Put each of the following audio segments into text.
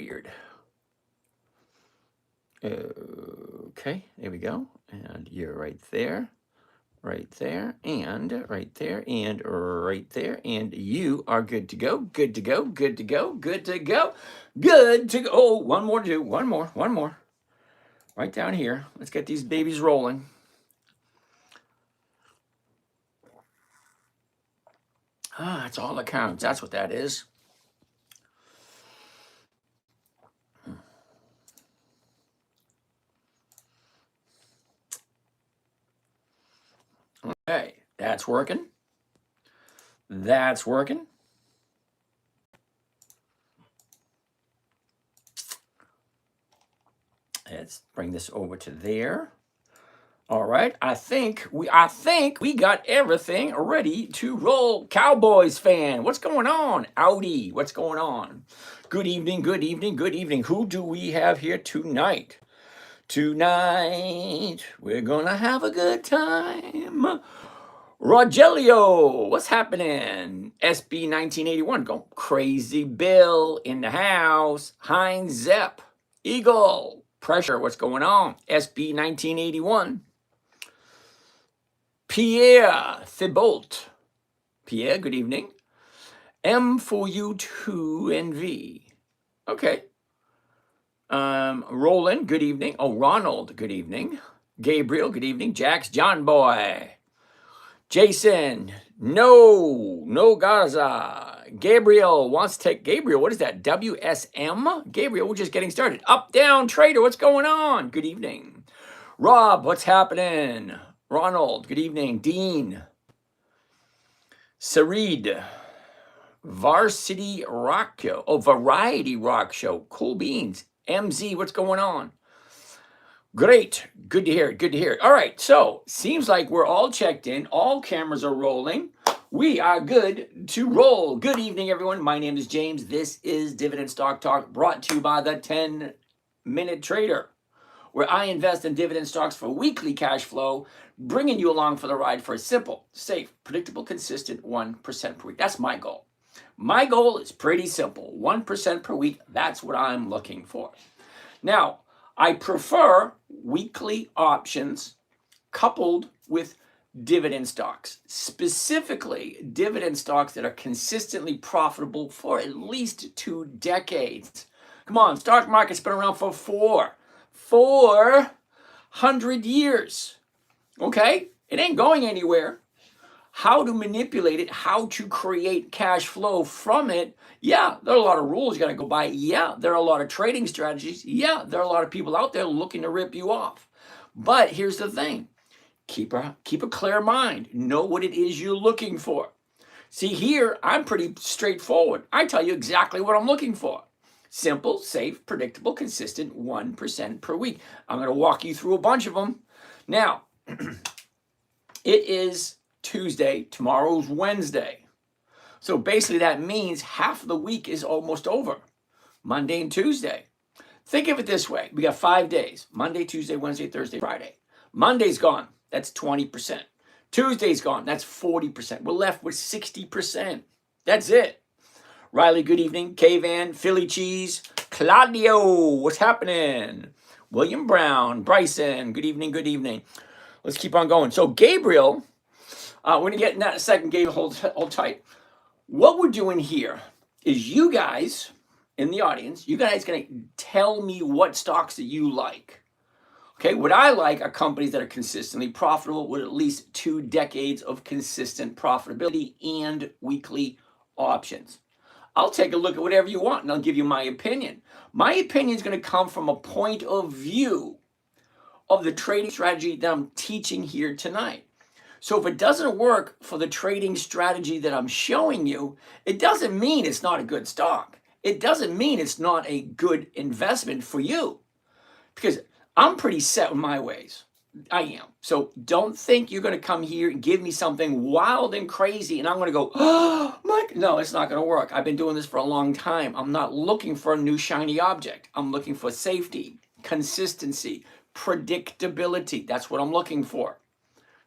weird. Okay, there we go. And you're right there, right there, and right there, and right there. And you are good to go, good to go, good to go, good to go, good to go. Oh, one more to do, one more. Right down here. Let's get these babies rolling. Ah, it's all that counts. That's what that is. Okay, that's working. That's working. Let's bring this over to there. All right, I think we got everything ready to roll. Cowboys fan, what's going on? Audi, what's going on? Good evening, good evening, good evening. Who do we have here tonight? Tonight, we're gonna have a good time. Rogelio, what's happening? SB 1981, go crazy. Bill in the house. Heinz Zepp, Eagle, Pressure, what's going on? SB 1981. Pierre Thibault. Pierre, good evening. M for you 2 and V. Okay. Roland, good evening. Oh, Ronald, good evening. Gabriel, good evening. Jax, John Boy. Jason, no Gaza. Gabriel wants to take, Gabriel, what is that? WSM? Gabriel, we're just getting started. Up, down, trader, what's going on? Good evening. Rob, what's happening? Ronald, good evening. Dean. Sarid. Varsity Rock Show. Oh, Variety Rock Show. Cool beans. MZ, what's going on? Great. Good to hear it. Good to hear it. All right. So, seems like we're all checked in. All cameras are rolling. We are good to roll. Good evening, everyone. My name is James. This is Dividend Stock Talk, brought to you by the 10-Minute Trader, where I invest in dividend stocks for weekly cash flow, bringing you along for the ride for a simple, safe, predictable, consistent 1% per week. That's my goal. My goal is pretty simple. 1% per week. That's what I'm looking for. Now, I prefer weekly options coupled with dividend stocks, specifically dividend stocks that are consistently profitable for at least 2 decades. Come on, stock market's been around for 400 years. Okay? It ain't going anywhere. How to manipulate it, how to create cash flow from it. Yeah, there are a lot of rules you got to go by. Yeah, there are a lot of trading strategies. Yeah, there are a lot of people out there looking to rip you off. But here's the thing. Keep a clear mind. Know what it is you're looking for. See, here, I'm pretty straightforward. I tell you exactly what I'm looking for. Simple, safe, predictable, consistent 1% per week. I'm going to walk you through a bunch of them. Now, it is Tuesday, tomorrow's Wednesday. So basically that means half of the week is almost over. Monday and Tuesday. Think of it this way. We got 5 days. Monday, Tuesday, Wednesday, Thursday, Friday. Monday's gone. That's 20%. Tuesday's gone. That's 40%. We're left with 60%. That's it. Riley, good evening. K-Van, Philly Cheese. Claudio, what's happening? William Brown, Bryson, good evening, good evening. Let's keep on going. So Gabriel, we're going to get in that in a second. Gabriel, hold tight. What we're doing here is you guys in the audience, you guys going to tell me what stocks that you like. Okay, what I like are companies that are consistently profitable with at least 2 decades of consistent profitability and weekly options. I'll take a look at whatever you want and I'll give you my opinion. My opinion is going to come from a point of view of the trading strategy that I'm teaching here tonight. So if it doesn't work for the trading strategy that I'm showing you, it doesn't mean it's not a good stock. It doesn't mean it's not a good investment for you, because I'm pretty set in my ways. I am. So don't think you're going to come here and give me something wild and crazy and I'm going to go, oh, Mike. No, it's not going to work. I've been doing this for a long time. I'm not looking for a new shiny object. I'm looking for safety, consistency, predictability. That's what I'm looking for.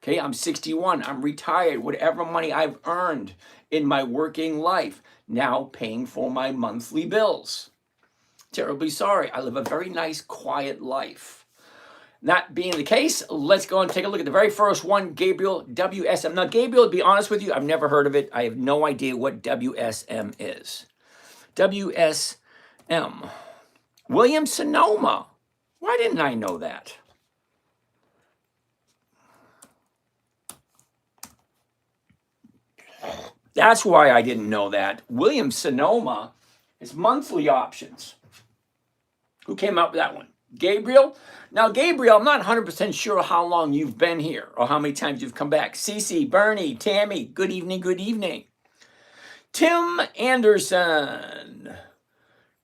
Okay, I'm 61. I'm retired. Whatever money I've earned in my working life, now paying for my monthly bills. Terribly sorry. I live a very nice, quiet life. That being the case, let's go and take a look at the very first one, Gabriel, WSM. Now, Gabriel, to be honest with you, I've never heard of it. I have no idea what WSM is. WSM. William Sonoma. Why didn't I know that? That's why I didn't know that. William Sonoma is monthly options. Who came up with that one? Gabriel? Now, Gabriel, I'm not 100% sure how long you've been here or how many times you've come back. Cece, Bernie, Tammy, good evening, good evening. Tim Anderson,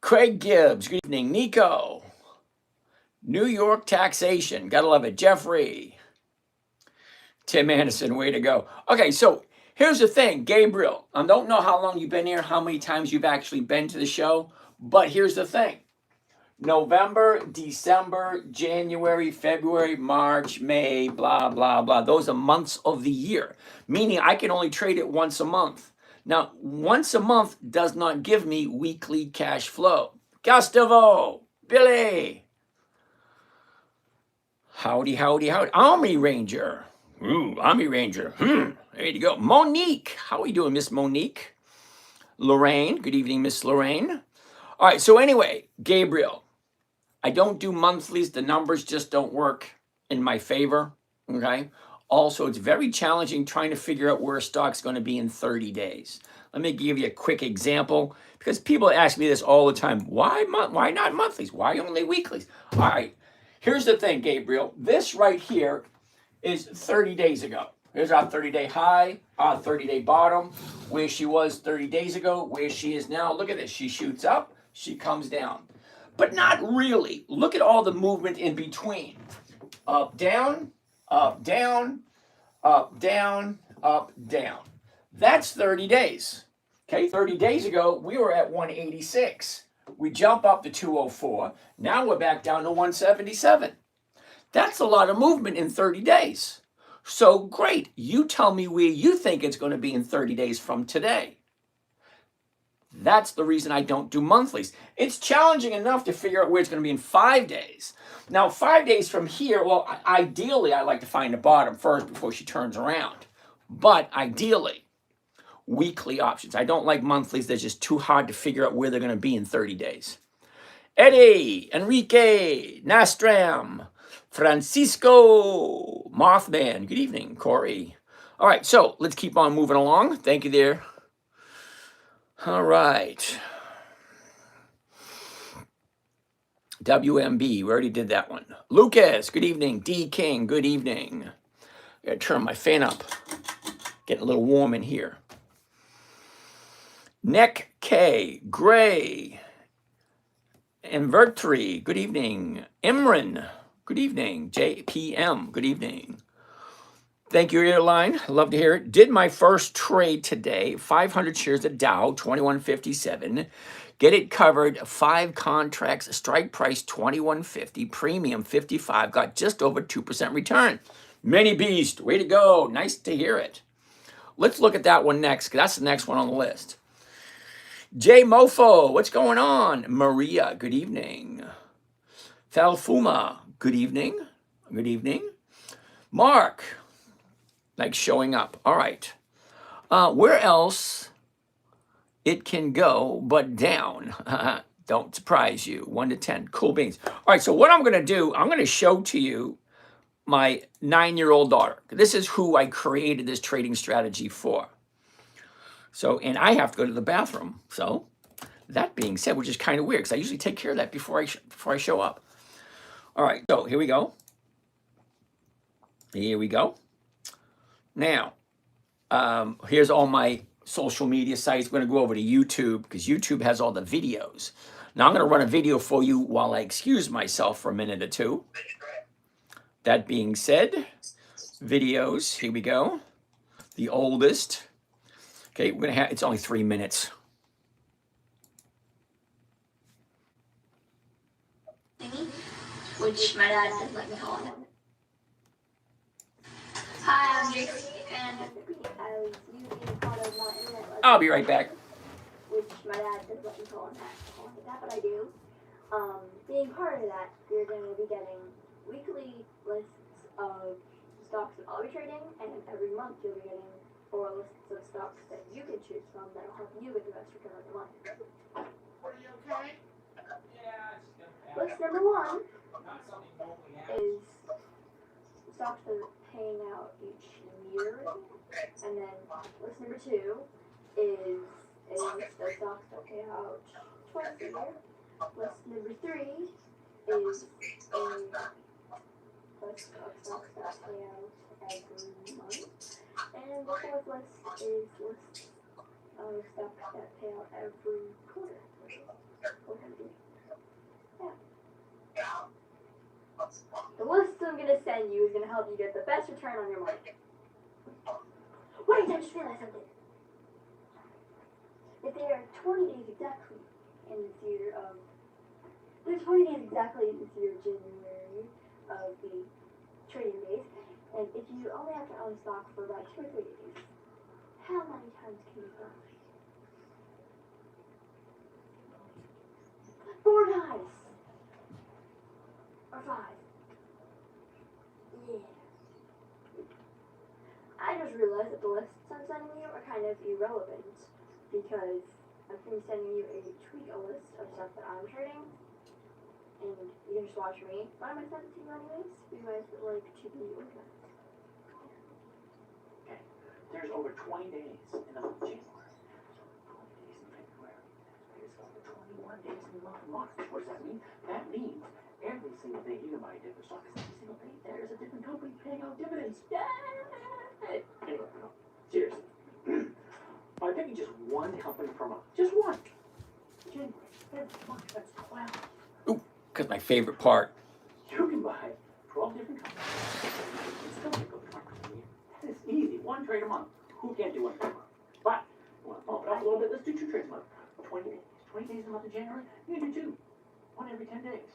Craig Gibbs, good evening. Nico, New York taxation, gotta love it. Jeffrey, Tim Anderson, way to go. Okay, so here's the thing, Gabriel, I don't know how long you've been here, how many times you've actually been to the show, but here's the thing. November, December, January, February, March, May, blah, blah, blah. Those are months of the year, meaning I can only trade it once a month. Now, once a month does not give me weekly cash flow. Gustavo, Billy. Howdy, howdy, howdy. Army Ranger. Ooh, Army Ranger. There you go. Monique. How are you doing, Miss Monique? Lorraine. Good evening, Miss Lorraine. All right, so anyway, Gabriel. I don't do monthlies. The numbers just don't work in my favor, okay? Also, it's very challenging trying to figure out where a stock's going to be in 30 days. Let me give you a quick example because people ask me this all the time. Why not monthlies? Why only weeklies? All right, here's the thing, Gabriel. This right here is 30 days ago. Here's our 30-day high, our 30-day bottom, where she was 30 days ago, where she is now. Look at this. She shoots up, she comes down. But not really. Look at all the movement in between. Up, down, up, down, up, down, up, down. That's 30 days. Okay, 30 days ago, we were at 186. We jump up to 204. Now we're back down to 177. That's a lot of movement in 30 days. So great. You tell me where you think it's going to be in 30 days from today. That's the reason I don't do monthlies. It's challenging enough to figure out where it's going to be in 5 days. Now, 5 days from here, well, ideally, I like to find the bottom first before she turns around. But ideally, weekly options. I don't like monthlies. They're just too hard to figure out where they're going to be in 30 days. Eddie, Enrique, Nastram, Francisco, Mothman. Good evening, Corey. All right, so let's keep on moving along. Thank you there. All right. WMB, we already did that one. Lucas, good evening. D King, good evening. I gotta turn my fan up. Getting a little warm in here. Neck K, Gray, Invertri, good evening. Imran, good evening. JPM, good evening. Thank you, Airline. Love to hear it. Did my first trade today. 500 shares at Dow, 21.57. Get it covered. 5 contracts. Strike price 21.50. Premium 55. Got just over 2% return. Mini Beast. Way to go. Nice to hear it. Let's look at that one next, because that's the next one on the list. J Mofo. What's going on? Maria. Good evening. Falfuma. Good evening. Good evening. Mark. Like showing up. All right. Where else it can go but down? Don't surprise you. 1 to 10. Cool beans. All right. So what I'm going to do, I'm going to show to you my 9-year-old daughter. This is who I created this trading strategy for. So, and I have to go to the bathroom. So that being said, which is kind of weird because I usually take care of that before I show up. All right. So here we go. Here we go. Now, here's all my social media sites. We're going to go over to YouTube because YouTube has all the videos. Now, I'm going to run a video for you while I excuse myself for a minute or two. That being said, videos, here we go. The oldest. Okay, we're going to have, it's only 3 minutes. Which my dad doesn't let me call him. Hi, I'm Jake, and I was using part of my internet. I'll be right back. Which my dad doesn't let me call him that, but I do. being part of that, you're going to be getting weekly lists of stocks that I'll be trading, and every month you'll be getting 4 lists of stocks that you can choose from that'll help you get the best return on your money. Are you okay? Yeah, it's List number 1 is stocks that are paying out each year, and then list number 2 is a list of stocks that pay out twice a year. List number 3 is a list of stocks that pay out every month. And the 4th list is lists of stocks that pay out every quarter. Yeah. The list I'm going to send you is going to help you get the best return on your money. Wait, I just realized something. If there are 20 days exactly in this year of... There's 20 days exactly in this year of January of the trading days, and if you only have to own stock for about 2 or 3 days, how many times can you buy? 4 times! Or 5. Yeah. I just realized that the lists I'm sending you are kind of irrelevant because I'm going to be sending you a tweak list of stuff that I'm trading, and you can just watch me. But I'm going to send it to you anyways. You guys would like to be organized. Okay. There's over 20 days in the month of January. There's over 20 days in February. There's over 21 days in the month of March. What does that mean? That means every single day you can buy a different stock. Every single day there's a different company paying out dividends. Yay! Anyway, no, seriously. By picking just one company per month, just one. January, February, March, that's 12. Ooh, because my favorite part. You can buy 12 different companies. It's still going to go 20% a year. That is easy. One trade a month. Who can't do one trade a month? But, you want to bump it up a little bit? Let's do 2 trades a month. 20 days. 20 days in the month of January, you can do 2. One every 10 days.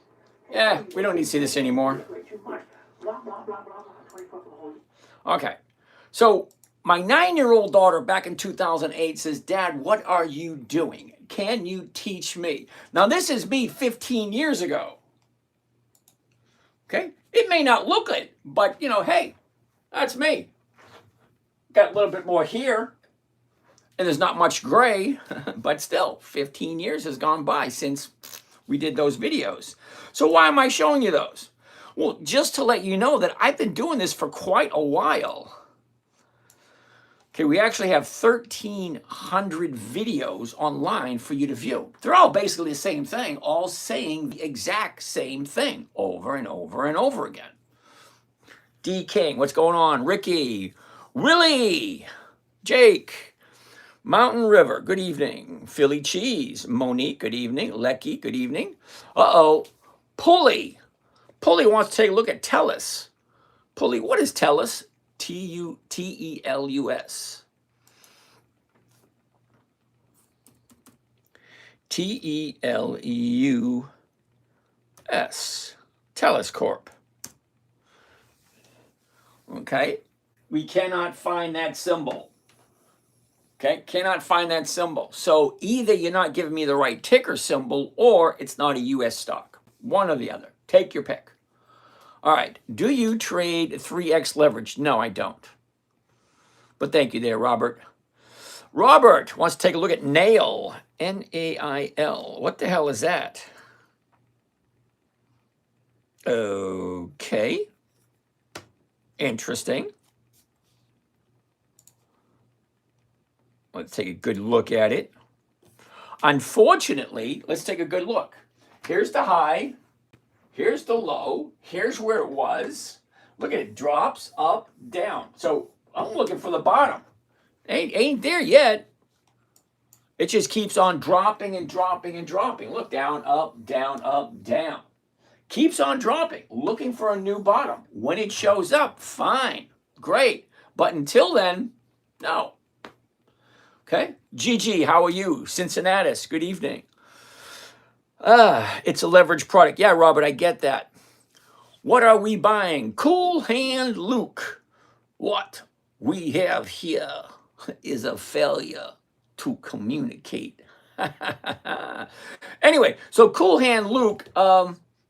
Yeah, we don't need to see this anymore. Blah, blah, blah, blah, blah, 24 for the whole year. Okay. So, my 9-year-old daughter back in 2008 says, Dad, what are you doing? Can you teach me? Now, this is me 15 years ago. Okay? It may not look it, but, you know, hey, that's me. Got a little bit more here, and there's not much gray, but still, 15 years has gone by since we did those videos. So why am I showing you those? Well, just to let you know that I've been doing this for quite a while. Okay, we actually have 1,300 videos online for you to view. They're all basically the same thing, all saying the exact same thing over and over and over again. D. King, what's going on? Ricky, Willie, Jake, Mountain River, good evening. Philly Cheese, Monique, good evening. Lecky, good evening. Uh-oh, Pulley. Pulley wants to take a look at TELUS. Pulley, what is TELUS? T-E-L-U-S. T-E-L-U-S. TELUS Corp. Okay. We cannot find that symbol. Okay. Cannot find that symbol. So either you're not giving me the right ticker symbol or it's not a U.S. stock. One or the other. Take your pick. All right. Do you trade 3x leverage? No, I don't. But thank you there, Robert. Robert wants to take a look at NAIL. N-A-I-L. What the hell is that? Okay. Interesting. Let's take a good look at it. Unfortunately, let's take a good look. Here's the high. Here's the low. Here's where it was. Look at it. Drops, up, down. So I'm looking for the bottom. Ain't there yet. It just keeps on dropping and dropping and dropping. Look, down, up, down, up, down. Keeps on dropping. Looking for a new bottom. When it shows up, fine. Great. But until then, no. Okay. Gigi, how are you? Cincinnatus, good evening. It's a leverage product. Yeah, Robert, I get that. What are we buying? Cool Hand Luke. What we have here is a failure to communicate. Anyway, so Cool Hand Luke,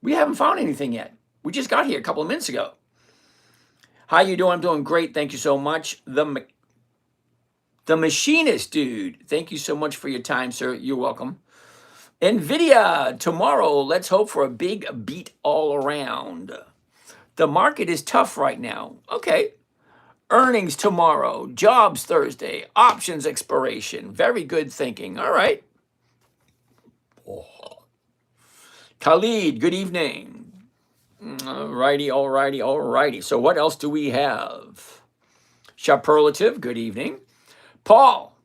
We haven't found anything yet. We just got here a couple of minutes ago. How you doing? I'm doing great. Thank you so much. The machinist dude. Thank you so much for your time, sir. You're welcome. NVIDIA tomorrow. Let's hope for a big beat all around. The market is tough right now. Okay. Earnings tomorrow. Jobs Thursday. Options expiration. Very good thinking. All right. Oh. Khalid, good evening. Alrighty. So what else do we have? Superlative, good evening. Paul.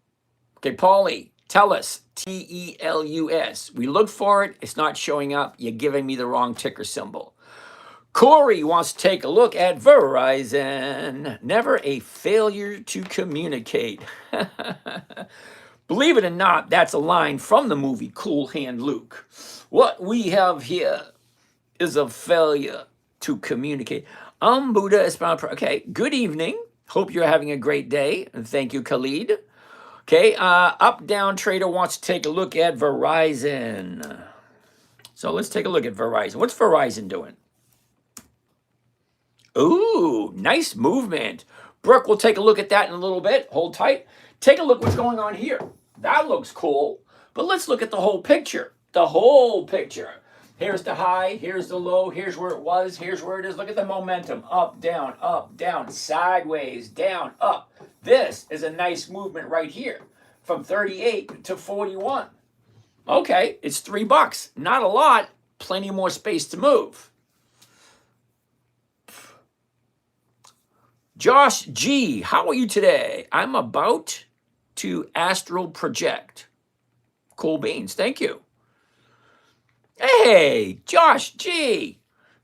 Okay, Paulie, tell us. TELUS. We looked for it. It's not showing up. You're giving me the wrong ticker symbol. Corey wants to take a look at Verizon. Never a failure to communicate. Believe it or not, that's a line from the movie Cool Hand Luke. What we have here is a failure to communicate. Buddha Espada. Okay, good evening. Hope you're having a great day. And thank you, Khalid. Okay, Up Down Trader wants to take a look at Verizon. So let's take a look at Verizon. What's Verizon doing? Ooh, nice movement. Brooke, we'll take a look at that in a little bit. Hold tight. Take a look what's going on here. That looks cool. But let's look at the whole picture. The whole picture. Here's the high, here's the low, here's where it was, here's where it is. Look at the momentum. Up, down, sideways, down, up. This is a nice movement right here from 38 to 41. Okay, it's $3. Not a lot. Plenty more space to move. Josh G, how are you today? I'm about to astral project. Cool beans, thank you. Hey, Josh G.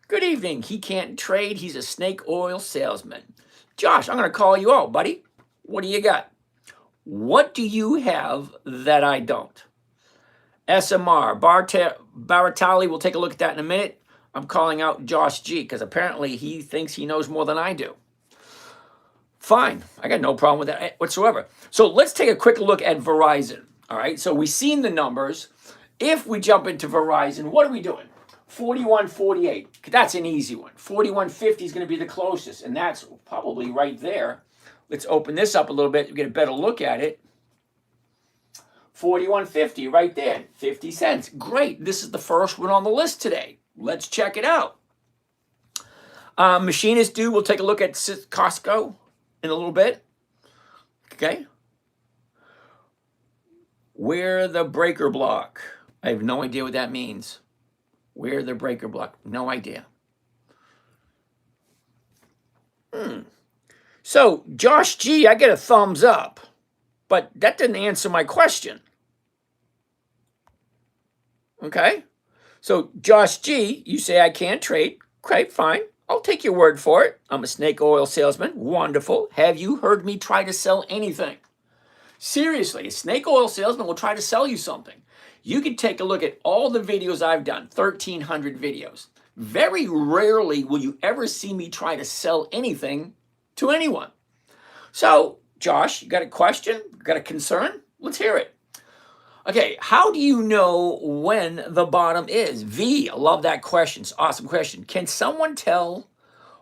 Good evening. He can't trade. He's a snake oil salesman. Josh, I'm going to call you out, buddy. What do you got? What do you have that I don't? SMR. Baratali, we'll take a look at that in a minute. I'm calling out Josh G because apparently he thinks he knows more than I do. Fine. I got no problem with that whatsoever. So let's take a quick look at Verizon. All right. So we've seen the numbers. If we jump into Verizon, what are we doing? 41.48. That's an easy one. 41.50 is going to be the closest, and that's probably right there. Let's open this up a little bit to get a better look at it. 41.50 right there, 50 cents. Great. This is the first one on the list today. Let's check it out. Machinist dude, we'll take a look at Costco in a little bit. Okay. Where the breaker block. I have no idea what that means. Where the breaker block. No idea. So, Josh G, I get a thumbs up. But that didn't answer my question. Okay? So, Josh G, you say I can't trade. Okay, fine. I'll take your word for it. I'm a snake oil salesman. Wonderful. Have you heard me try to sell anything? Seriously, a snake oil salesman will try to sell you something. You can take a look at all the videos I've done, 1,300 videos. Very rarely will you ever see me try to sell anything to anyone. So, Josh, you got a question? Got a concern? Let's hear it. Okay, how do you know when the bottom is? V, I love that question. It's an awesome question. Can someone tell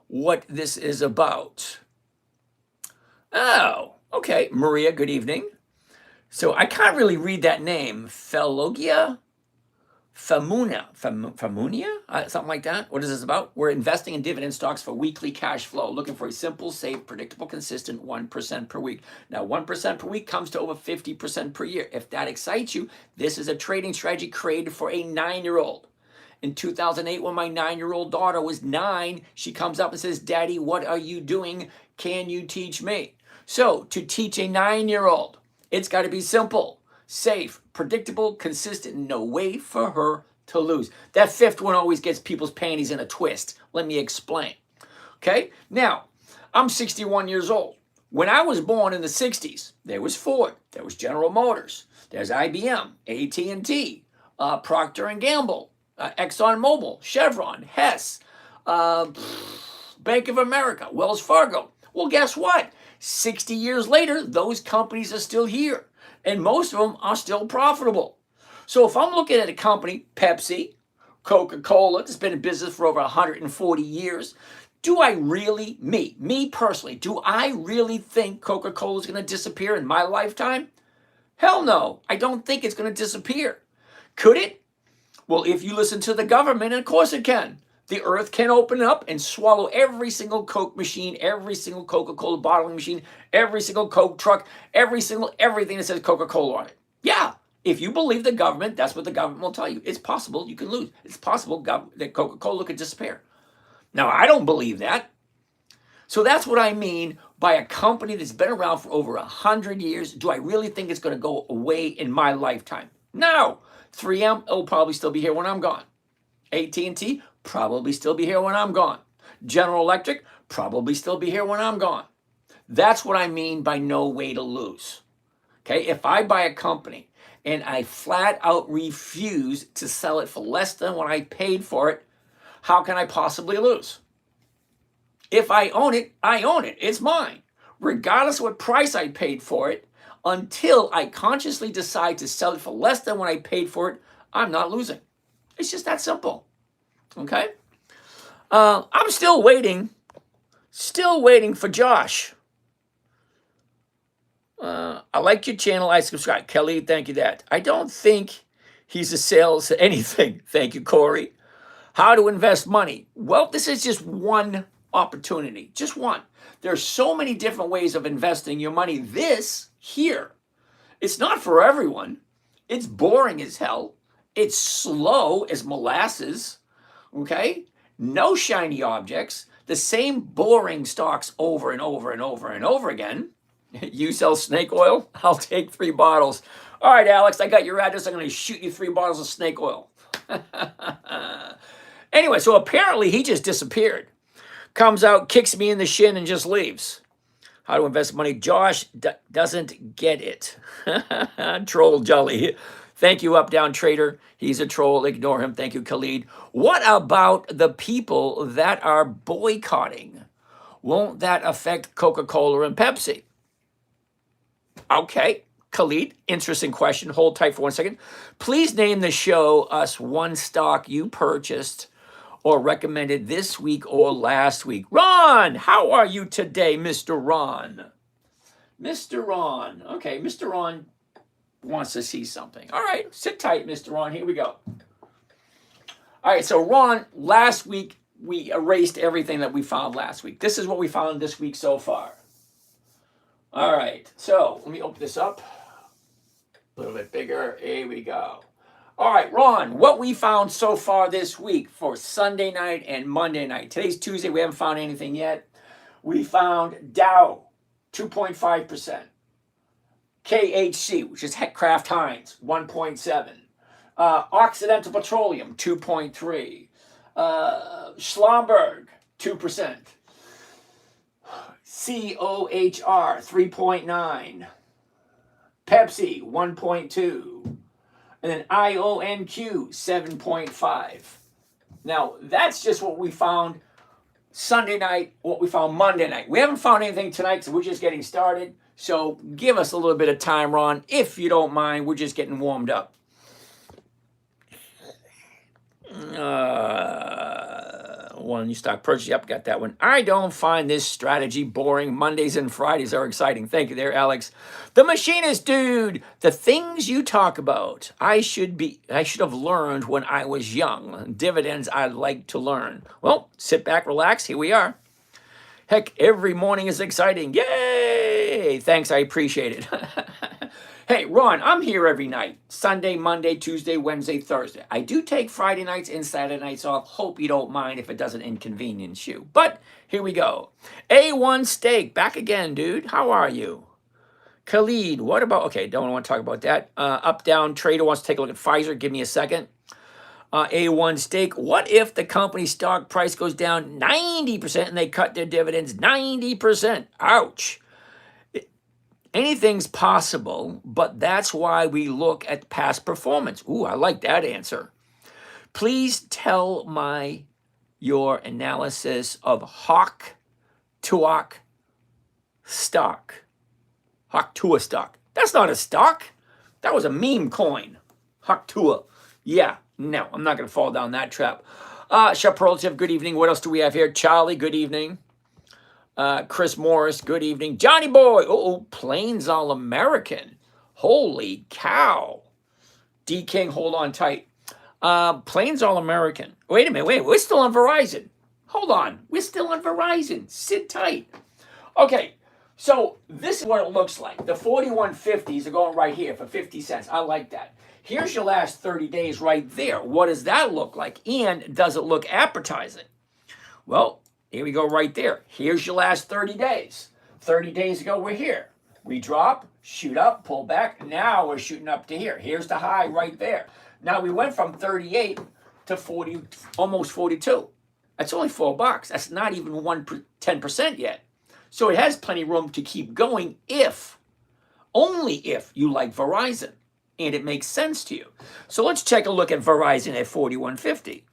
what this is about? Oh, okay. Maria, good evening. So I can't really read that name. Famunia, something like that. What is this about? We're investing in dividend stocks for weekly cash flow, looking for a simple, safe, predictable, consistent 1% per week. Now, 1% per week comes to over 50% per year. If that excites you, this is a trading strategy created for a 9-year-old. In 2008, when my 9-year-old daughter was 9, she comes up and says, "Daddy, what are you doing? Can you teach me?" So to teach a 9-year-old, it's got to be simple, safe, predictable, consistent, no way for her to lose. That fifth one always gets people's panties in a twist. Let me explain. Okay? Now, I'm 61 years old. When I was born in the 60s, there was Ford, there was General Motors, there's IBM, AT&T, Procter & Gamble, ExxonMobil, Chevron, Hess, Bank of America, Wells Fargo. Well, guess what? 60 years later, those companies are still here, and most of them are still profitable. So if I'm looking at a company, Pepsi, Coca-Cola, that's been in business for over 140 years. Do I really, me personally, do I really think Coca-Cola is going to disappear in my lifetime? Hell no, I don't think it's going to disappear. Could it? Well, if you listen to the government, of course it can. The earth can open up and swallow every single Coke machine, every single Coca-Cola bottling machine, every single Coke truck, everything that says Coca-Cola on it. Yeah, if you believe the government, that's what the government will tell you. It's possible you can lose. It's possible that Coca-Cola could disappear. Now, I don't believe that. So that's what I mean by a company that's been around for over 100 years. Do I really think it's going to go away in my lifetime? No. 3M will probably still be here when I'm gone. AT&T probably still be here when I'm gone. General Electric probably still be here when I'm gone. That's what I mean by no way to lose. Okay, if I buy a company and I flat out refuse to sell it for less than what I paid for it, how can I possibly lose? If I own it, I own it. It's mine, regardless of what price I paid for it. Until I consciously decide to sell it for less than what I paid for it, I'm not losing. It's just that simple. Okay? I'm still waiting for Josh. I like your channel. I subscribe. Kelly, thank you that. I don't think he's a sales anything. Thank you, Corey. How to invest money. Well, this is just one opportunity. Just one. There's so many different ways of investing your money. This here, it's not for everyone. It's boring as hell. It's slow as molasses. Okay? No shiny objects. The same boring stocks over and over and over and over again. You sell snake oil? I'll take 3 bottles. All right, Alex, I got your address. I'm going to shoot you 3 bottles of snake oil. Anyway, so apparently he just disappeared. Comes out, kicks me in the shin, and just leaves. How to invest money. Josh doesn't get it. Troll Jolly. Thank you, Up Down Trader. He's a troll. Ignore him. Thank you, Khalid. What about the people that are boycotting? Won't that affect Coca-Cola and Pepsi? Okay, Khalid, interesting question. Hold tight for 1 second. Please name the show us one stock you purchased or recommended this week or last week. Ron, how are you today, Mr. Ron? Mr. Ron. Okay, Mr. Ron wants to see something. All right, sit tight, Mr. Ron. Here we go. All right, so Ron, last week we erased everything that we found last week. This is what we found this week so far. All right, so let me open this up. A little bit bigger. Here we go. All right, Ron, what we found so far this week for Sunday night and Monday night. Today's Tuesday. We haven't found anything yet. We found Dow, 2.5%. KHC, which is Kraft Heinz, 1.7. Occidental Petroleum, 2.3. Schlumberg, 2%. COHR, 3.9. Pepsi, 1.2. And then IONQ, 7.5. Now, that's just what we found Sunday night, what we found Monday night. We haven't found anything tonight, so we're just getting started. So give us a little bit of time, Ron, if you don't mind. We're just getting warmed up. One you stock purchase. Yep, got that one. I don't find this strategy boring. Mondays and Fridays are exciting. Thank you there, Alex. The Machinist Dude. The things you talk about, I should have learned when I was young. Dividends I'd like to learn. Well, sit back, relax. Here we are. Heck, every morning is exciting. Yay! Thanks, I appreciate it. Hey, Ron, I'm here every night. Sunday, Monday, Tuesday, Wednesday, Thursday. I do take Friday nights and Saturday nights off. Hope you don't mind if it doesn't inconvenience you. But here we go. A1 Steak, back again, dude. How are you? Khalid, what about, okay, don't want to talk about that. Up Down Trader wants to take a look at Pfizer. Give me a second. A1 Steak, what if the company's stock price goes down 90% and they cut their dividends 90%? Ouch. Anything's possible, but that's why we look at past performance. Ooh, I like that answer. Please tell your analysis of Hawk Tuak stock. Hawk Tua stock. That's not a stock. That was a meme coin. Hawk Tua. Yeah, No, I'm not going to fall down that trap. Shaprolative, good evening. What else do we have here? Charlie, good evening. Chris Morris, good evening. Johnny Boy, Plains All American. Holy cow. D King, hold on tight. Plains All American. Wait a minute, we're still on Verizon. Hold on, we're still on Verizon. Sit tight. Okay, so this is what it looks like. The 4150s are going right here for 50 cents. I like that. Here's your last 30 days right there. What does that look like? And does it look appetizing? Well, here we go right there. Here's your last 30 days. 30 days ago, we're here. We drop, shoot up, pull back. Now we're shooting up to here. Here's the high right there. Now we went from 38 to 40, almost 42. That's only $4. That's not even 10% yet. So it has plenty of room to keep going if, only if you like Verizon and it makes sense to you. So let's take a look at Verizon at 4150.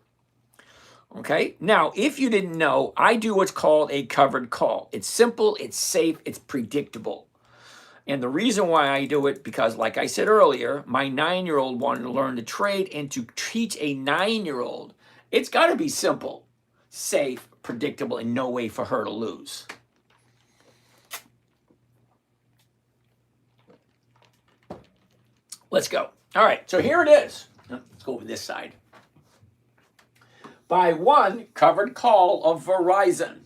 Okay, now if you didn't know, I do what's called a covered call. It's simple, it's safe, it's predictable. And the reason why I do it, because like I said earlier, my 9-year-old wanted to learn to trade, and to teach a 9-year-old, it's got to be simple, safe, predictable, and no way for her to lose. Let's go. All right, so here it is. Let's go over this side. By one covered call of Verizon.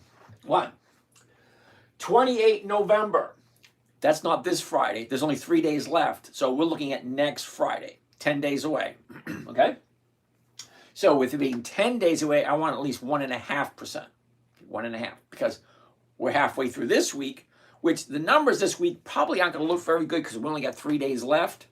28 November. That's not this Friday. There's only 3 days left. So we're looking at next Friday, 10 days away. Okay? So with it being 10 days away, I want at least 1.5%. 1.5%. Because we're halfway through this week, which the numbers this week probably aren't going to look very good because we only got 3 days left.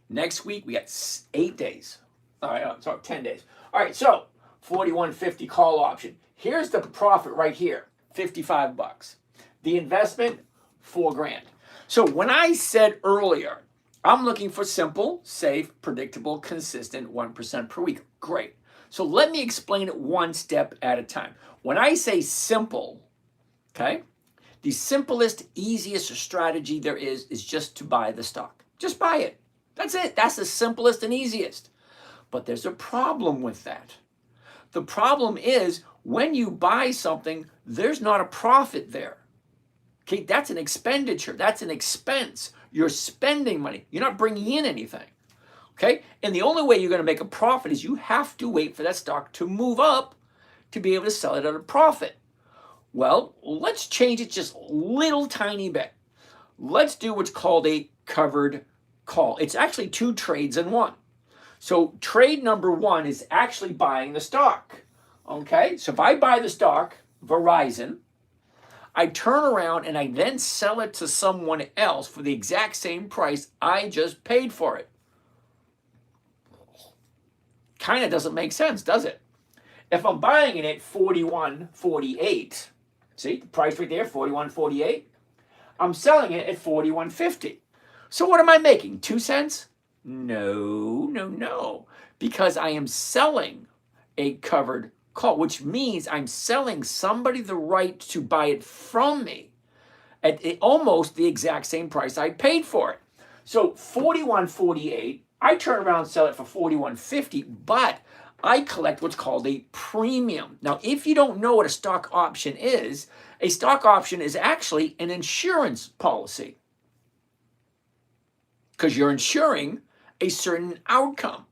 Next week, we got 8 days. All right, sorry, 10 days. All right, so 4150 call option. Here's the profit right here, $55. The investment, $4,000. So when I said earlier, I'm looking for simple, safe, predictable, consistent 1% per week. Great. So let me explain it one step at a time. When I say simple, okay, the simplest, easiest strategy there is just to buy the stock. Just buy it. That's it. That's the simplest and easiest. But there's a problem with that. The problem is when you buy something, there's not a profit there. Okay, that's an expenditure. That's an expense. You're spending money. You're not bringing in anything. Okay, and the only way you're going to make a profit is you have to wait for that stock to move up to be able to sell it at a profit. Well, let's change it just a little tiny bit. Let's do what's called a covered call. It's actually 2 trades in one. So trade number 1 is actually buying the stock. Okay, so if I buy the stock, Verizon, I turn around and I then sell it to someone else for the exact same price I just paid for it. Kind of doesn't make sense, does it? If I'm buying it at $41.48, see the price right there, $41.48, I'm selling it at $41.50. So what am I making? 2 cents? No. Because I am selling a covered call, which means I'm selling somebody the right to buy it from me at almost the exact same price I paid for it. So $41.48, I turn around and sell it for $41.50, but I collect what's called a premium. Now, if you don't know what a stock option is, a stock option is actually an insurance policy, because you're insuring a certain outcome.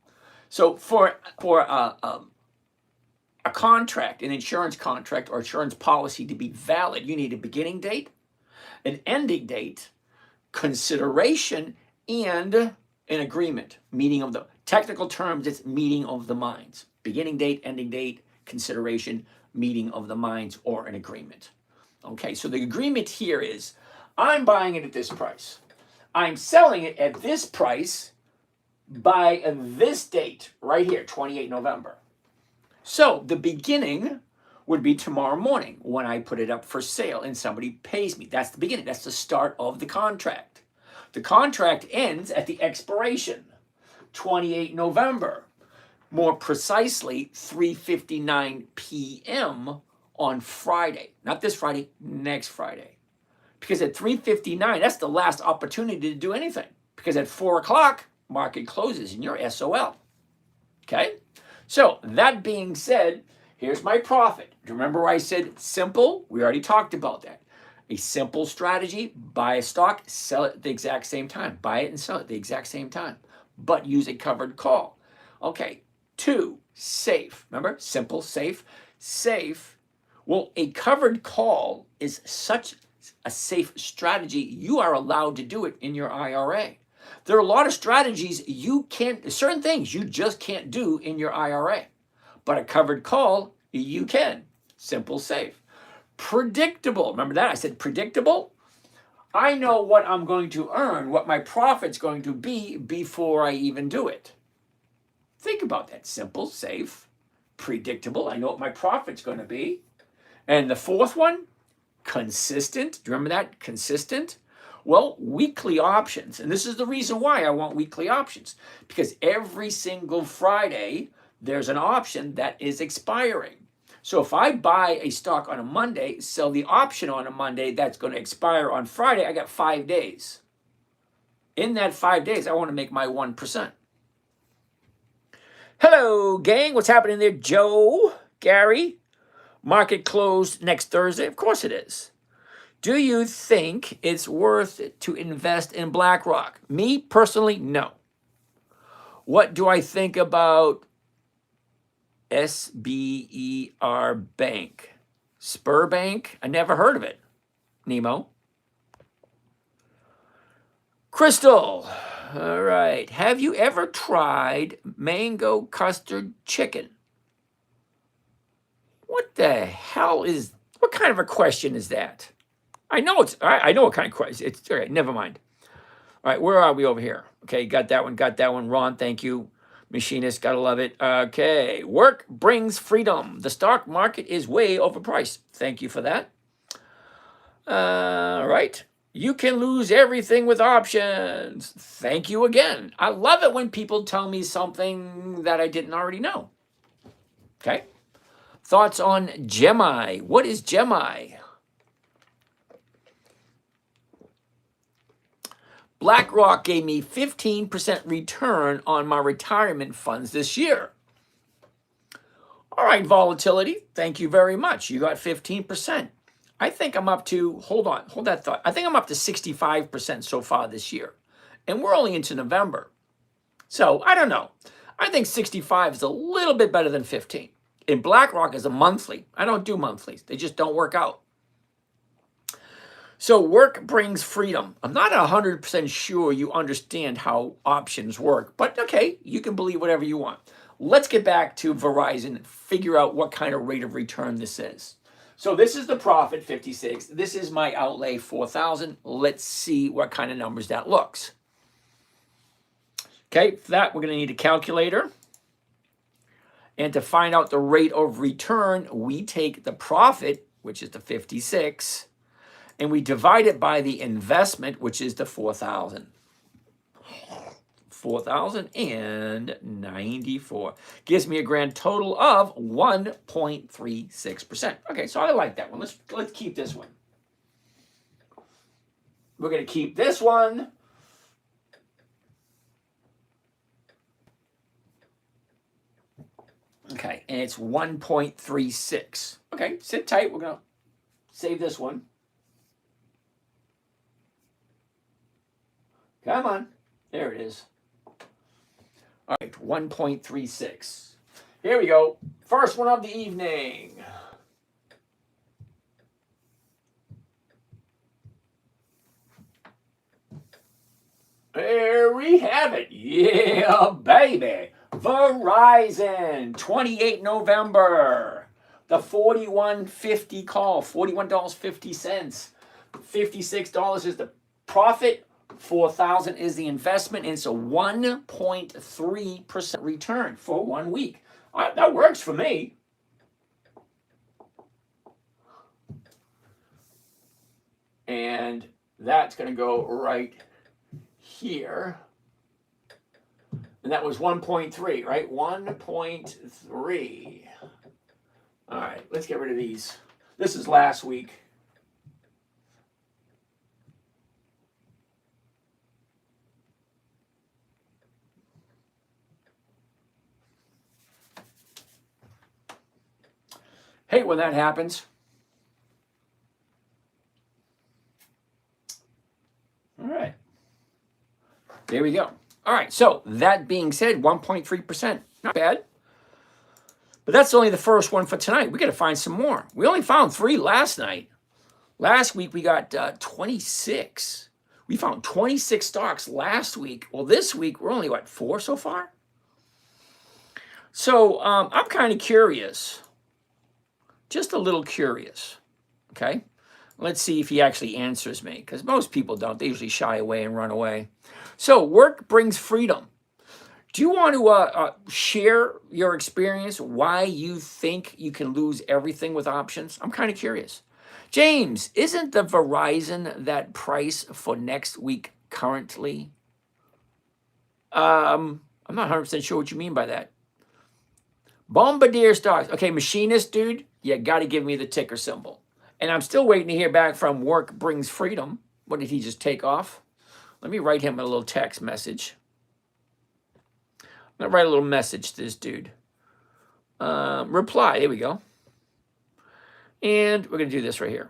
So for a contract, an insurance contract or insurance policy to be valid, you need a beginning date, an ending date, consideration, and an agreement, meeting of the technical terms, it's meeting of the minds. Beginning date, ending date, consideration, meeting of the minds, or an agreement. Okay, so the agreement here is I'm buying it at this price. I'm selling it at this price by this date right here, 28 November. So the beginning would be tomorrow morning when I put it up for sale and somebody pays me. That's the beginning. That's the start of the contract. The contract ends at the expiration, 28 November. More precisely, 3:59 p.m. on Friday. Not this Friday, next Friday. Because at 3:59, that's the last opportunity to do anything. Because at 4 o'clock, market closes and you're SOL. Okay? So that being said, here's my profit. Remember I said simple? We already talked about that. A simple strategy, buy a stock, sell it at the exact same time. Buy it and sell it at the exact same time, but use a covered call. Okay, 2, safe. Remember, simple, safe. Safe. Well, a covered call is such a safe strategy, you are allowed to do it in your IRA. There are a lot of strategies you can't, certain things you just can't do in your IRA. But a covered call, you can. Simple, safe. Predictable. Remember that? I said predictable. I know what I'm going to earn, what my profit's going to be before I even do it. Think about that. Simple, safe, predictable. I know what my profit's going to be. And the fourth one, consistent. Do you remember that? Consistent. Well, weekly options. And this is the reason why I want weekly options. Because every single Friday, there's an option that is expiring. So if I buy a stock on a Monday, sell the option on a Monday that's going to expire on Friday, I got 5 days. In that 5 days, I want to make my 1%. Hello, gang. What's happening there? Joe, Gary, market closed next Thursday. Of course it is. Do you think it's worth it to invest in BlackRock? Me, personally, no. What do I think about SBER Bank? Spur Bank? I never heard of it. Nemo. Crystal. All right. Have you ever tried mango custard chicken? What the hell is, what kind of a question is that? I know what kind of question. It's all right, never mind. All right, where are we over here? Okay, got that one. Ron, thank you. Machinist, gotta love it. Okay, work brings freedom. The stock market is way overpriced. Thank you for that. All right. You can lose everything with options. Thank you again. I love it when people tell me something that I didn't already know. Okay. Thoughts on Gemini? What is Gemini? BlackRock gave me 15% return on my retirement funds this year. All right, volatility. Thank you very much. You got 15%. I think I'm up to, hold that thought. I think I'm up to 65% so far this year. And we're only into November. So I don't know. I think 65 is a little bit better than 15. And BlackRock is a monthly. I don't do monthlies. They just don't work out. So work brings freedom. I'm not 100% sure you understand how options work, but okay, you can believe whatever you want. Let's get back to Verizon and figure out what kind of rate of return this is. So this is the profit, 56. This is my outlay, 4,000. Let's see what kind of numbers that looks. Okay, for that, we're going to need a calculator. And to find out the rate of return, we take the profit, which is the 56, and we divide it by the investment, which is the 4,000. 4,094 gives me a grand total of 1.36%. Okay, so I like that one. Let's keep this one. We're going to keep this one. Okay, and it's 1.36. Okay, sit tight. We're going to save this one. Come on. There it is. All right, 1.36. Here we go. First one of the evening. There we have it. Yeah, baby. Verizon, 28 November. The 41.50 call, $41.50. $56 is the profit. 4,000 is the investment, and it's a 1.3% return for 1 week. That works for me. And that's going to go right here. And that was 1.3, right? 1.3. All right, let's get rid of these. This is last week. Hate when that happens. All right. There we go. All right. So that being said, 1.3%. Not bad. But that's only the first one for tonight. We got to find some more. We only found 3 last night. Last week we got 26. We found 26 stocks last week. Well, this week we're only, 4 so far? So I'm kind of curious. Just a little curious. Okay? Let's see if he actually answers me, because most people don't. They usually shy away and run away. So work brings freedom. Do you want to share your experience, why you think you can lose everything with options? I'm kind of curious. James, isn't the Verizon that price for next week currently? I'm not 100% sure what you mean by that. Bombardier stocks. Okay, machinist, dude, you got to give me the ticker symbol. And I'm still waiting to hear back from Work Brings Freedom. What did he just take off? Let me write him a little text message. I'm going to write a little message to this dude. Reply. There we go. And we're going to do this right here.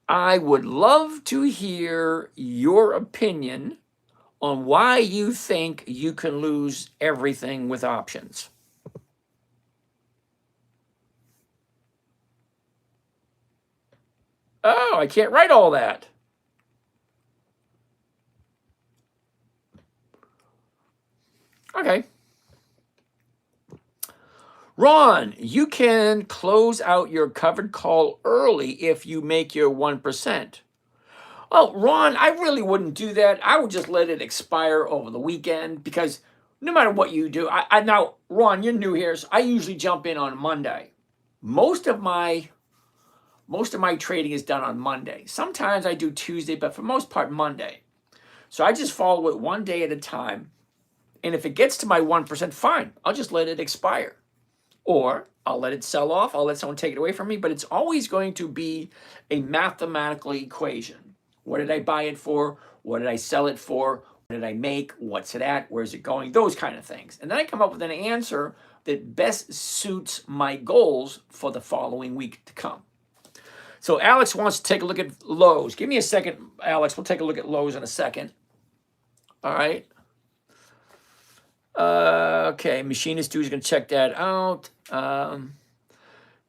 I would love to hear your opinion on why you think you can lose everything with options. Oh, I can't write all that. Okay. Ron, you can close out your covered call early if you make your 1%. Oh, Ron, I really wouldn't do that. I would just let it expire over the weekend, because no matter what you do, now, Ron, you're new here, so I usually jump in on Monday. Most of my trading is done on Monday. Sometimes I do Tuesday, but for the most part, Monday. So I just follow it one day at a time. And if it gets to my 1%, fine. I'll just let it expire. Or I'll let it sell off. I'll let someone take it away from me. But it's always going to be a mathematical equation. What did I buy it for? What did I sell it for? What did I make? What's it at? Where's it going? Those kind of things. And then I come up with an answer that best suits my goals for the following week to come. So Alex wants to take a look at Lowe's. Give me a second, Alex. We'll take a look at Lowe's in a second. All right. Okay, Machinist 2 is going to check that out.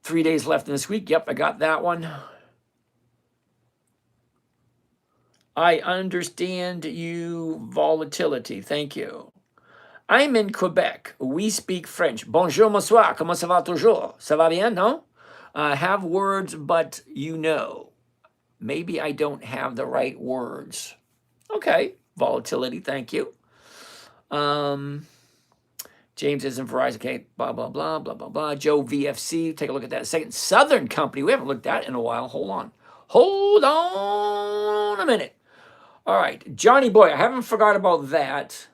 3 days left in this week. Yep, I got that one. I understand you, volatility. Thank you. I'm in Quebec. We speak French. Bonjour, bonsoir. Comment ça va toujours? Ça va bien, non? Have words, but you know. Maybe I don't have the right words. Okay, volatility. Thank you. James isn't Verizon. Okay, blah, blah, blah, blah, blah, blah. Joe VFC. Take a look at that in a second. Southern Company. We haven't looked at that in a while. Hold on. Hold on a minute. All right. Johnny Boy. I haven't forgot about that.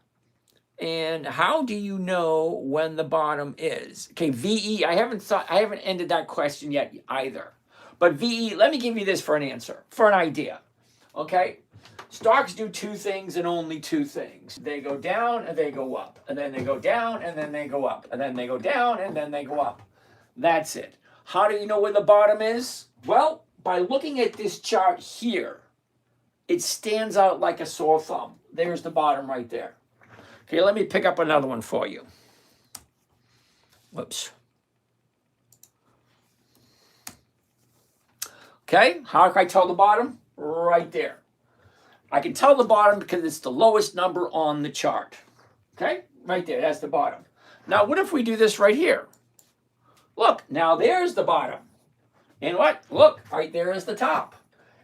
And how do you know when the bottom is? Okay, VE. I haven't ended that question yet either. But VE, let me give you this for an answer, for an idea. Okay? Stocks do 2 things and only 2 things. They go down and they go up. And then they go down and then they go up. And then they go down and then they go up. That's it. How do you know where the bottom is? Well, by looking at this chart here, it stands out like a sore thumb. There's the bottom right there. Okay, let me pick up another one for you. Whoops. Okay, how can I tell the bottom? Right there. I can tell the bottom because it's the lowest number on the chart. Okay, right there, that's the bottom. Now, what if we do this right here? Look, now there's the bottom. And what? Look, right there is the top.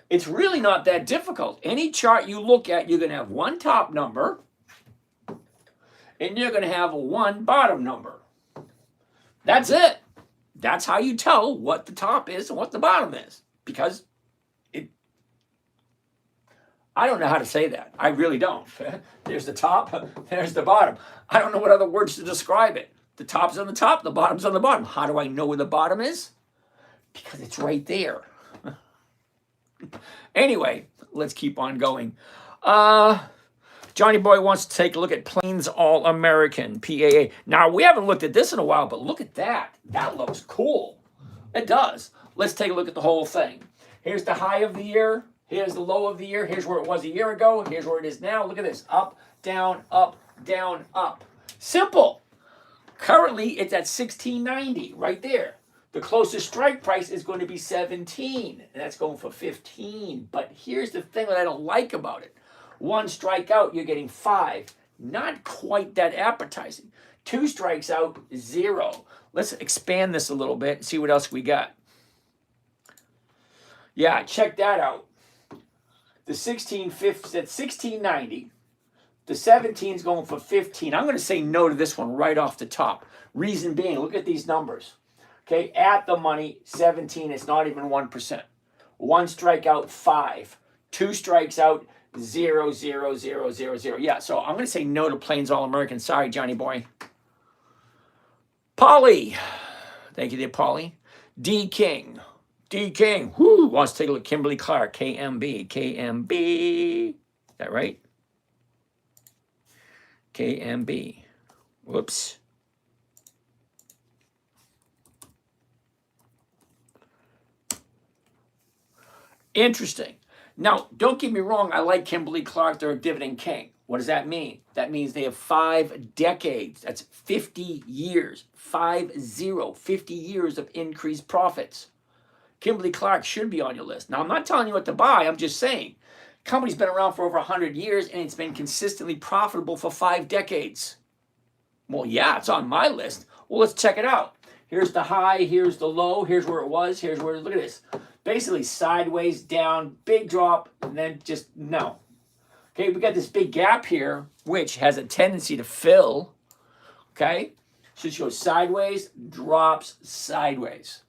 It's really not that difficult. Any chart you look at, you're going to have one top number, and you're going to have one bottom number. That's it. That's how you tell what the top is and what the bottom is. Because I don't know how to say that. I really don't. There's the top, there's the bottom. I don't know what other words to describe it. The top's on the top, the bottom's on the bottom. How do I know where the bottom is? Because it's right there. Anyway, let's keep on going. Johnny Boy wants to take a look at Plains All American, PAA. Now, we haven't looked at this in a while, but look at that. That looks cool. It does. Let's take a look at the whole thing. Here's the high of the year. Here's the low of the year. Here's where it was a year ago. Here's where it is now. Look at this. Up, down, up, down, up. Simple. Currently, it's at 16.90 right there. The closest strike price is going to be 17, and that's going for 15. But here's the thing that I don't like about it. One strike out, you're getting 5. Not quite that appetizing. 2 strikes out, 0. Let's expand this a little bit and see what else we got. Yeah, check that out. The 16.50 at 16.90. The 17 is going for 15. I'm going to say no to this one right off the top. Reason being, look at these numbers. Okay, at the money, 17. It's not even 1%. 1 strikeout, 5. 2 strikes out, 0, 0, 0, 0, 0. Yeah, so I'm going to say no to Plains All American. Sorry, Johnny boy. Polly. Thank you there, Polly. D King. D King. Whoo, wants to take a look. Kimberly Clark. KMB. KMB. Is that right? KMB. Whoops. Interesting. Now, don't get me wrong. I like Kimberly Clark. They're a dividend king. What does that mean? That means they have 5 decades. That's 50 years. 50 years of increased profits. Kimberly Clark should be on your list. Now, I'm not telling you what to buy. I'm just saying. Company's been around for over 100 years, and it's been consistently profitable for 5 decades. Well, yeah, it's on my list. Well, let's check it out. Here's the high. Here's the low. Here's where it was. Here's where, look at this. Basically sideways, down, big drop, and then just no. Okay, we got this big gap here, which has a tendency to fill. Okay, so it goes sideways, drops sideways.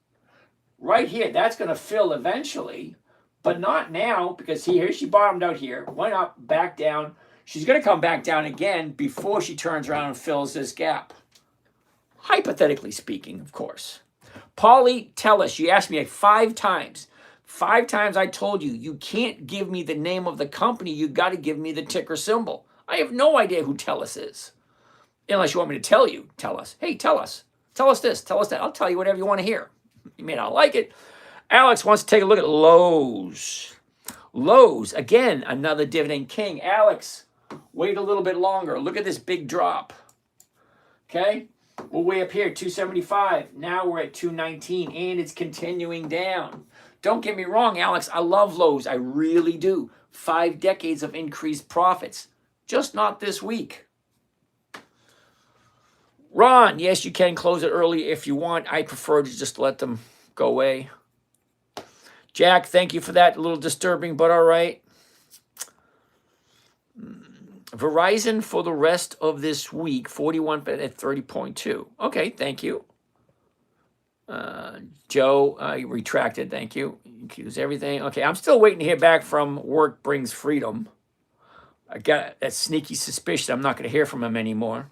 Right here, that's going to fill eventually, but not now, because here she bottomed out here, went up, back down. She's going to come back down again before she turns around and fills this gap. Hypothetically speaking, of course. Polly, tell us. You asked me like 5 times. 5 times I told you, you can't give me the name of the company. You got to give me the ticker symbol. I have no idea who TELUS is. Unless you want me to tell you, tell us. Hey, tell us. Tell us this, tell us that. I'll tell you whatever you want to hear. You may not like it. Alex wants to take a look at Lowe's. Lowe's, again, another dividend king. Alex, wait a little bit longer. Look at this big drop. Okay? We're way up here, 275. Now we're at 219, and it's continuing down. Don't get me wrong, Alex. I love Lowe's. I really do. 5 decades of increased profits. Just not this week. Ron, yes, you can close it early if you want. I prefer to just let them go away. Jack, thank you for that. A little disturbing, but all right. Verizon for the rest of this week, 41 at 30.2. Okay, thank you. Joe, you retracted, thank you. Use everything. Okay, I'm still waiting to hear back from Work Brings Freedom. I got that sneaky suspicion I'm not going to hear from him anymore.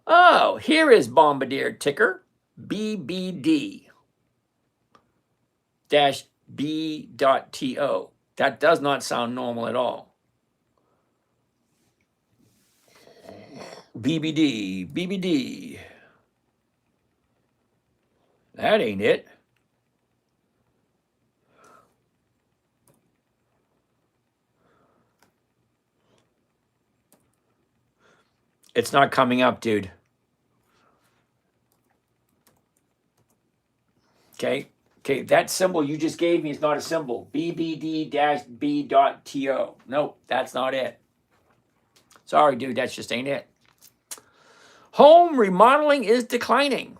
Oh, here is Bombardier ticker, BBD-B.TO. That does not sound normal at all. BBD. That ain't it. It's not coming up, dude. Okay, that symbol you just gave me is not a symbol. BBD-B.TO. Nope, that's not it. Sorry, dude, that just ain't it. Home remodeling is declining.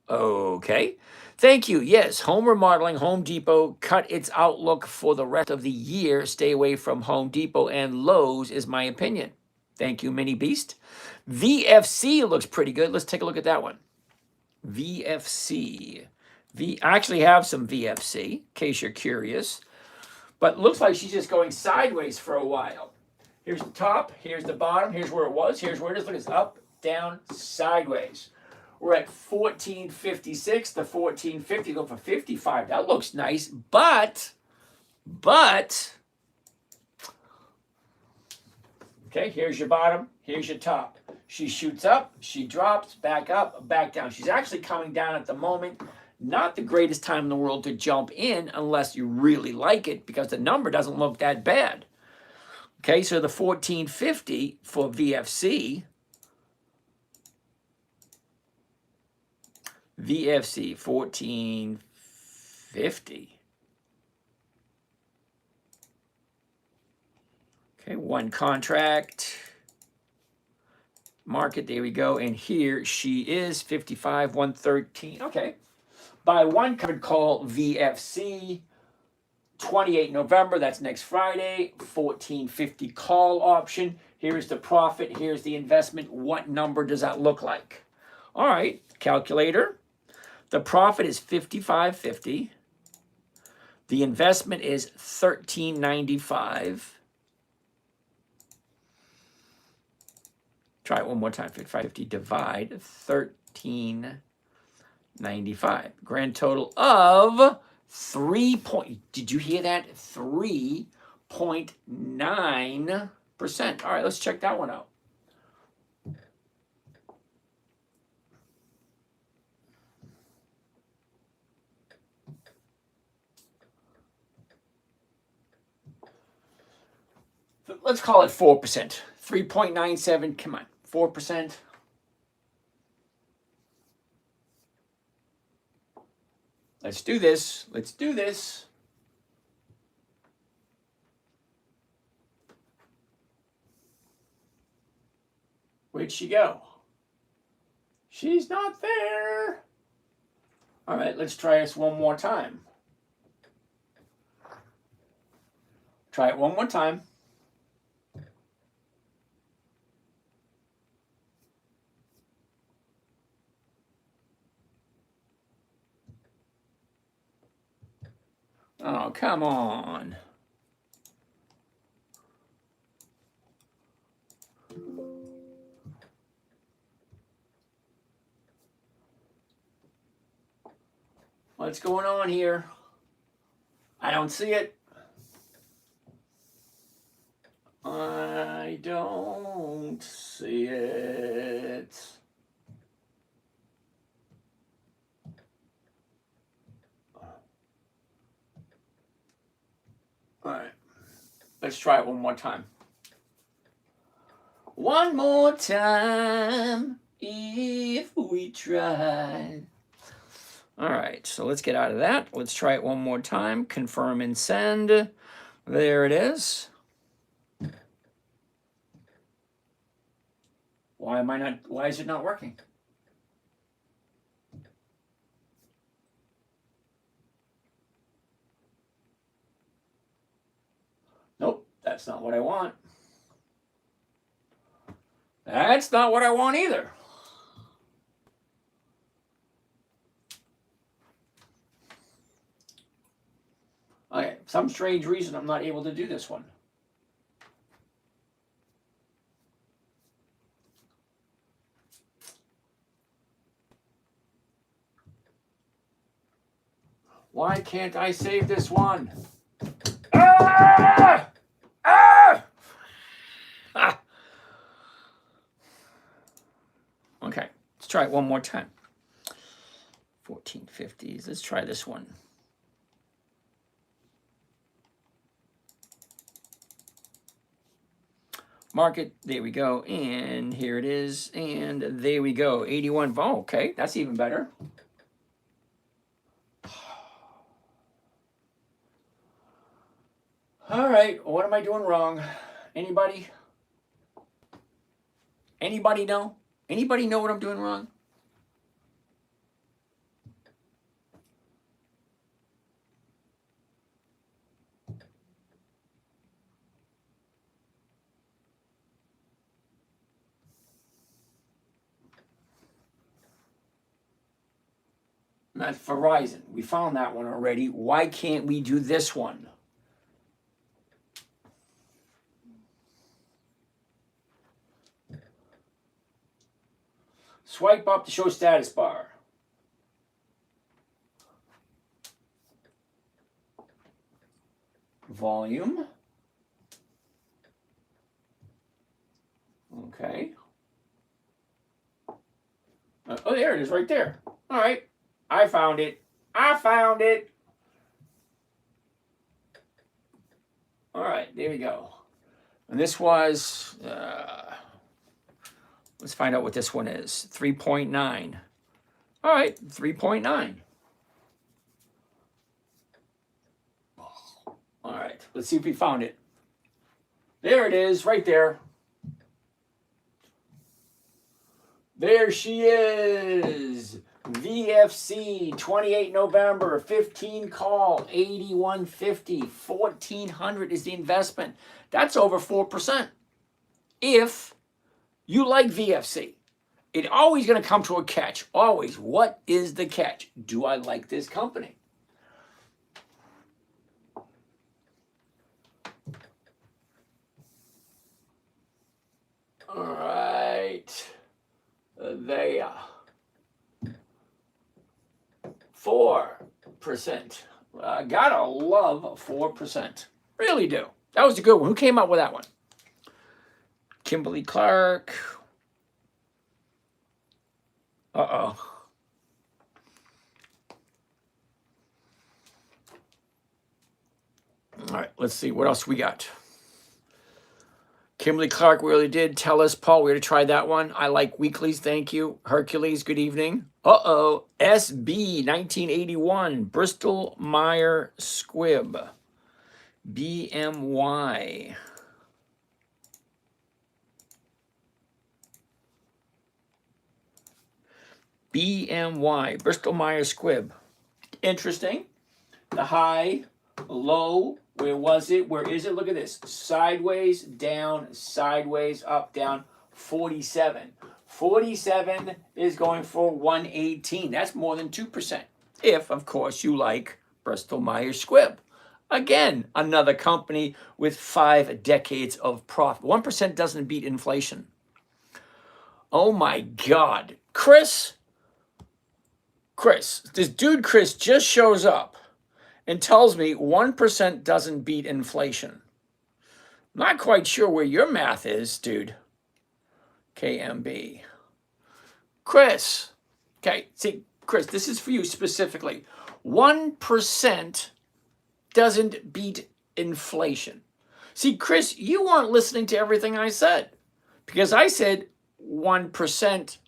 Okay, thank you. Yes, home remodeling, Home Depot cut its outlook for the rest of the year. Stay away from Home Depot and Lowe's is my opinion. Thank you, Mini Beast. VFC looks pretty good. Let's take a look at that one. VFC. I actually have some VFC, in case you're curious. But it looks like she's just going sideways for a while. Here's the top, here's the bottom, here's where it was, here's where it is. Look, it's up, down, sideways. We're at 1456 to 1450, go for 55. That looks nice, but Okay, here's your bottom, here's your top. She shoots up, she drops, back up, back down. She's actually coming down at the moment. Not the greatest time in the world to jump in unless you really like it because the number doesn't look that bad. Okay, so the 1450 for VFC. VFC 1450. Okay, one contract. Market, there we go. And here she is, 55, 113. Okay. Buy one covered call VFC, 28 November. That's next Friday. 1450 call option. Here's the profit. Here's the investment. What number does that look like? All right, calculator. The profit is 55.50. The investment is 13.95. Try it one more time. 55.50 divide 13.95. Grand total of 3 point. Did you hear that? 3.9%. All right, let's check that one out. Let's call it 4%. 3.97. Come on, 4%. Let's do this. Let's do this. Where'd she go? She's not there. All right, let's try this one more time. Try it one more time. Oh, come on. What's going on here? I don't see it. I don't see it. All right. Let's try it one more time. One more time if we try. All right, so let's get out of that. Let's try it one more time. Confirm and send. There it is. Why is it not working? Nope, that's not what I want. That's not what I want either. Okay, some strange reason I'm not able to do this one. Why can't I save this one? Ah! Ah! Ah! Okay, let's try it one more time. 1450s. Let's try this one. Market, there we go, and here it is, and there we go, 81. Oh, okay, that's even better. All right, what am I doing wrong? Anybody? Anybody know? Anybody know what I'm doing wrong? That's Verizon. We found that one already. Why can't we do this one? Swipe up to show status bar. Volume. Okay. Oh, there it is right there. All right. I found it. I found it. All right. There we go. And this was, let's find out what this one is. 3.9. All right. 3.9. All right. Let's see if we found it. There it is right there. There she is. VFC, 28 November, 15 call, 81.50, 1,400 is the investment. That's over 4%. If you like VFC, it's always going to come to a catch. Always. What is the catch? Do I like this company? All right. There. 4%. Gotta love 4%. Really do. That was a good one. Who came up with that one? Kimberly Clark. Uh-oh. All right, let's see. What else we got? Kimberly Clark really did tell us, Paul, we're going to try that one. I like weeklies. Thank you. Hercules, good evening. Uh-oh. SB 1981, Bristol Myers Squibb. BMY. BMY, Bristol Myers Squibb. Interesting. The high, low, where was it? Where is it? Look at this. Sideways, down, sideways, up, down, 47. 47 is going for 118. That's more than 2%. If, of course, you like Bristol Myers Squibb. Again, another company with 5 decades of profit. 1% doesn't beat inflation. Oh my God. Chris, this dude Chris just shows up and tells me 1% doesn't beat inflation. Not quite sure where your math is, dude. KMB. Chris. Okay, see, Chris, this is for you specifically. 1% doesn't beat inflation. See, Chris, you weren't listening to everything I said, because I said 1%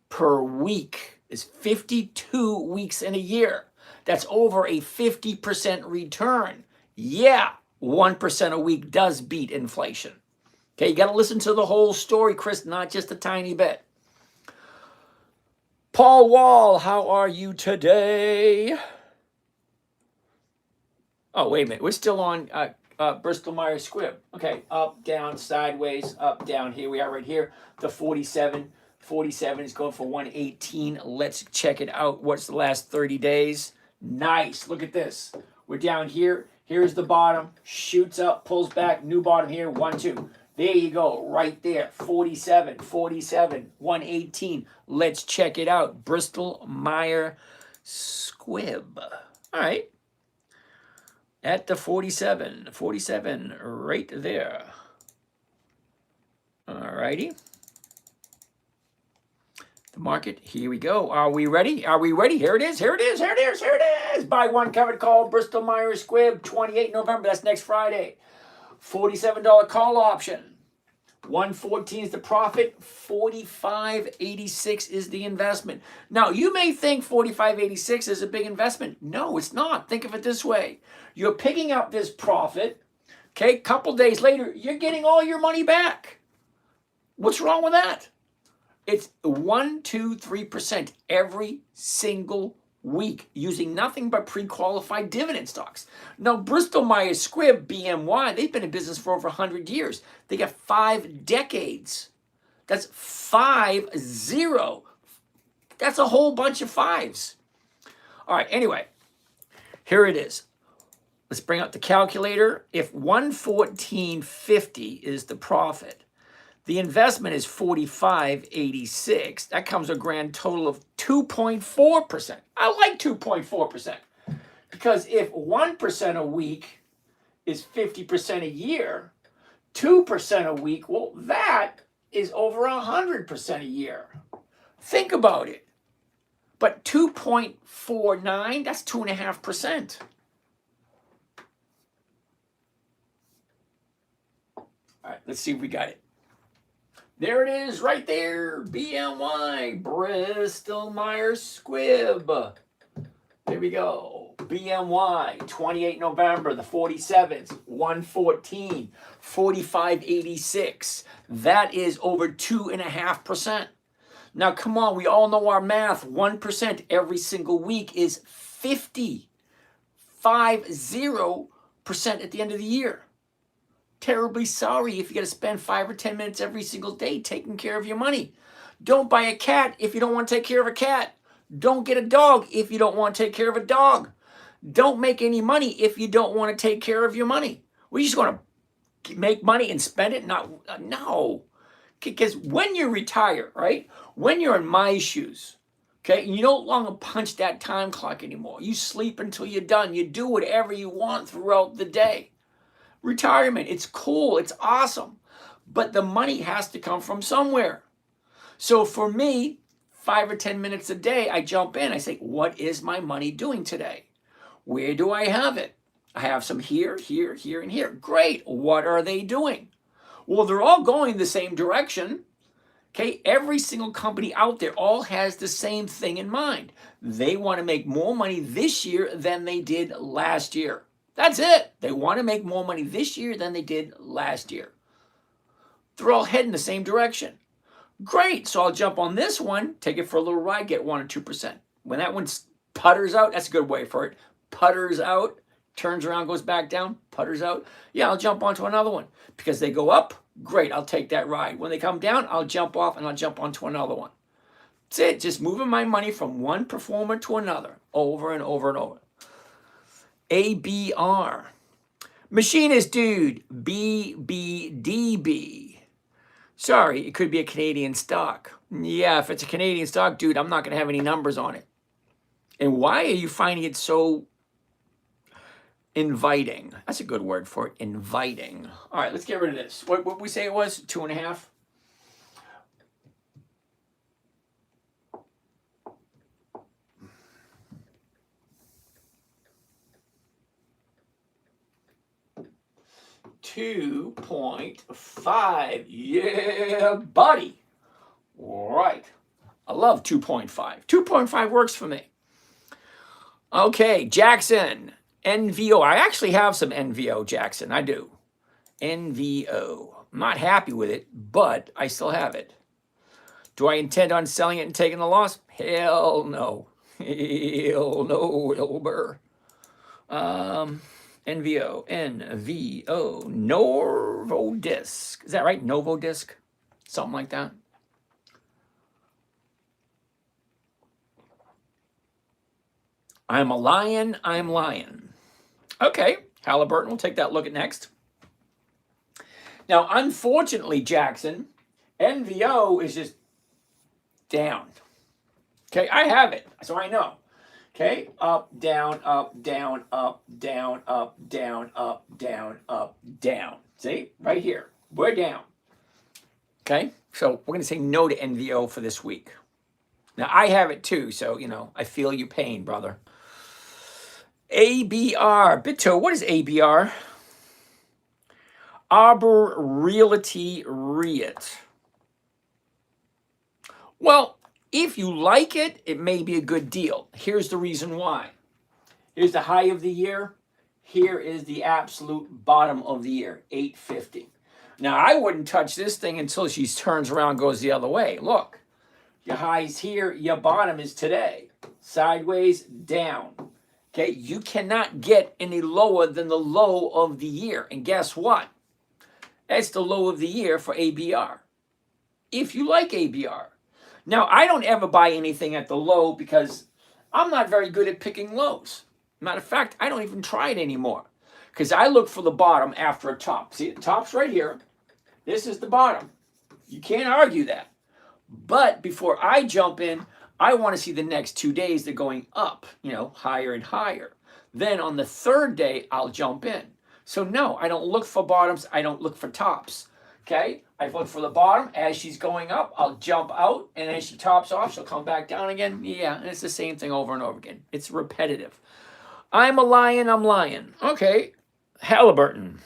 per week is 52 weeks in a year. That's over a 50% return. Yeah, 1% a week does beat inflation. Okay, you got to listen to the whole story, Chris, not just a tiny bit. Paul Wall, how are you today? Oh, wait a minute. We're still on Bristol Myers Squibb. Okay, up, down, sideways, up, down. Here we are right here. The 47. 47 is going for 118. Let's check it out. What's the last 30 days? Nice. Look at this. We're down here. Here's the bottom. Shoots up, pulls back. New bottom here. 1, 2. There you go. Right there. 47, 47, 118. Let's check it out. Bristol Myers Squibb. All right. At the 47. 47 right there. All righty. The market, here we go. Are we ready? Are we ready? Here it is, here it is, here it is, here it is. Buy one covered call, Bristol Myers Squibb, 28 November. That's next Friday. $47 call option. 114 is the profit. 45.86 is the investment. Now, you may think 45.86 is a big investment. No, it's not. Think of it this way. You're picking up this profit. Okay, couple days later, you're getting all your money back. What's wrong with that? It's 1, 2, 3% every single week using nothing but pre-qualified dividend stocks. Now, Bristol Myers Squibb, BMY, they've been in business for over 100 years. They got 5 decades. That's 5, 0. That's a whole bunch of 5s. All right, anyway, here it is. Let's bring up the calculator. If 114.50 is the profit, the investment is 45.86. That comes a grand total of 2.4%. I like 2.4% because if 1% a week is 50% a year, 2% a week, well, that is over 100% a year. Think about it. But 2.49, that's 2.5%. All right, let's see if we got it. There it is right there. BMY, Bristol Myers Squibb. There we go. BMY, 28 November, the 47th, 114, 45.86. That is over 2.5%. Now, come on, we all know our math. 1% every single week is 50% at the end of the year. Terribly sorry if you got to spend 5 or 10 minutes every single day taking care of your money. Don't buy a cat if you don't want to take care of a cat. Don't get a dog if you don't want to take care of a dog. Don't make any money if you don't want to take care of your money. We just want to make money and spend it? No. Because when you retire, right? When you're in my shoes, okay, you no longer punch that time clock anymore. You sleep until you're done. You do whatever you want throughout the day. Retirement, it's cool, it's awesome, but the money has to come from somewhere. So for me, 5 or 10 minutes a day, I jump in, I say, what is my money doing today? Where do I have it? I have some here, here, here, and here. Great, what are they doing? Well, they're all going the same direction. Okay, every single company out there all has the same thing in mind. They want to make more money this year than they did last year. That's it. They want to make more money this year than they did last year. They're all heading the same direction. Great. So I'll jump on this one, take it for a little ride, get 1 or 2%. When that one putters out, that's a good way for it. Putters out, turns around, goes back down, putters out. Yeah, I'll jump onto another one. Because they go up, great, I'll take that ride. When they come down, I'll jump off and I'll jump onto another one. That's it. Just moving my money from one performer to another, over and over and over. ABR. Machinist dude, BBDB. Sorry, it could be a Canadian stock. Yeah, if it's a Canadian stock, dude, I'm not going to have any numbers on it. And why are you finding it so inviting? That's a good word for it, inviting. All right, let's get rid of this. What we say it was? 2.5? $2.5. Yeah, buddy. Right. I love 2.5. 2.5 works for me. Okay, Jackson. NVO. I actually have some NVO, Jackson. I do. NVO. I'm not happy with it, but I still have it. Do I intend on selling it and taking the loss? Hell no. Hell no, Wilbur. NVO, Novodisc. Is that right? Novodisc? Something like that. I'm a lion, I'm lying. Okay, Halliburton, we'll take that look at next. Now, unfortunately, Jackson, NVO is just down. Okay, I have it, so I know. Okay, up, down, up, down, up, down, up, down, up, down, up, down. See, right here, we're down. Okay, so we're going to say no to NVO for this week. Now, I have it too, so, you know, I feel your pain, brother. ABR. Bito, what is ABR? Arbor Realty REIT. Well, if you like it, it may be a good deal. Here's the reason why. Here's the high of the year. Here is the absolute bottom of the year, 850. Now, I wouldn't touch this thing until she turns around and goes the other way. Look, your high's here, your bottom is today. Sideways, down. Okay, you cannot get any lower than the low of the year. And guess what? That's the low of the year for ABR. If you like ABR. Now, I don't ever buy anything at the low because I'm not very good at picking lows. Matter of fact, I don't even try it anymore because I look for the bottom after a top. See, the top's right here. This is the bottom. You can't argue that. But before I jump in, I want to see the next 2 days they're going up, you know, higher and higher. Then on the third day, I'll jump in. So no, I don't look for bottoms. I don't look for tops. Okay, I look for the bottom. As she's going up, I'll jump out, and as she tops off, she'll come back down again. Yeah, and it's the same thing over and over again. It's repetitive. I'm a lion, I'm lying. Okay, Halliburton.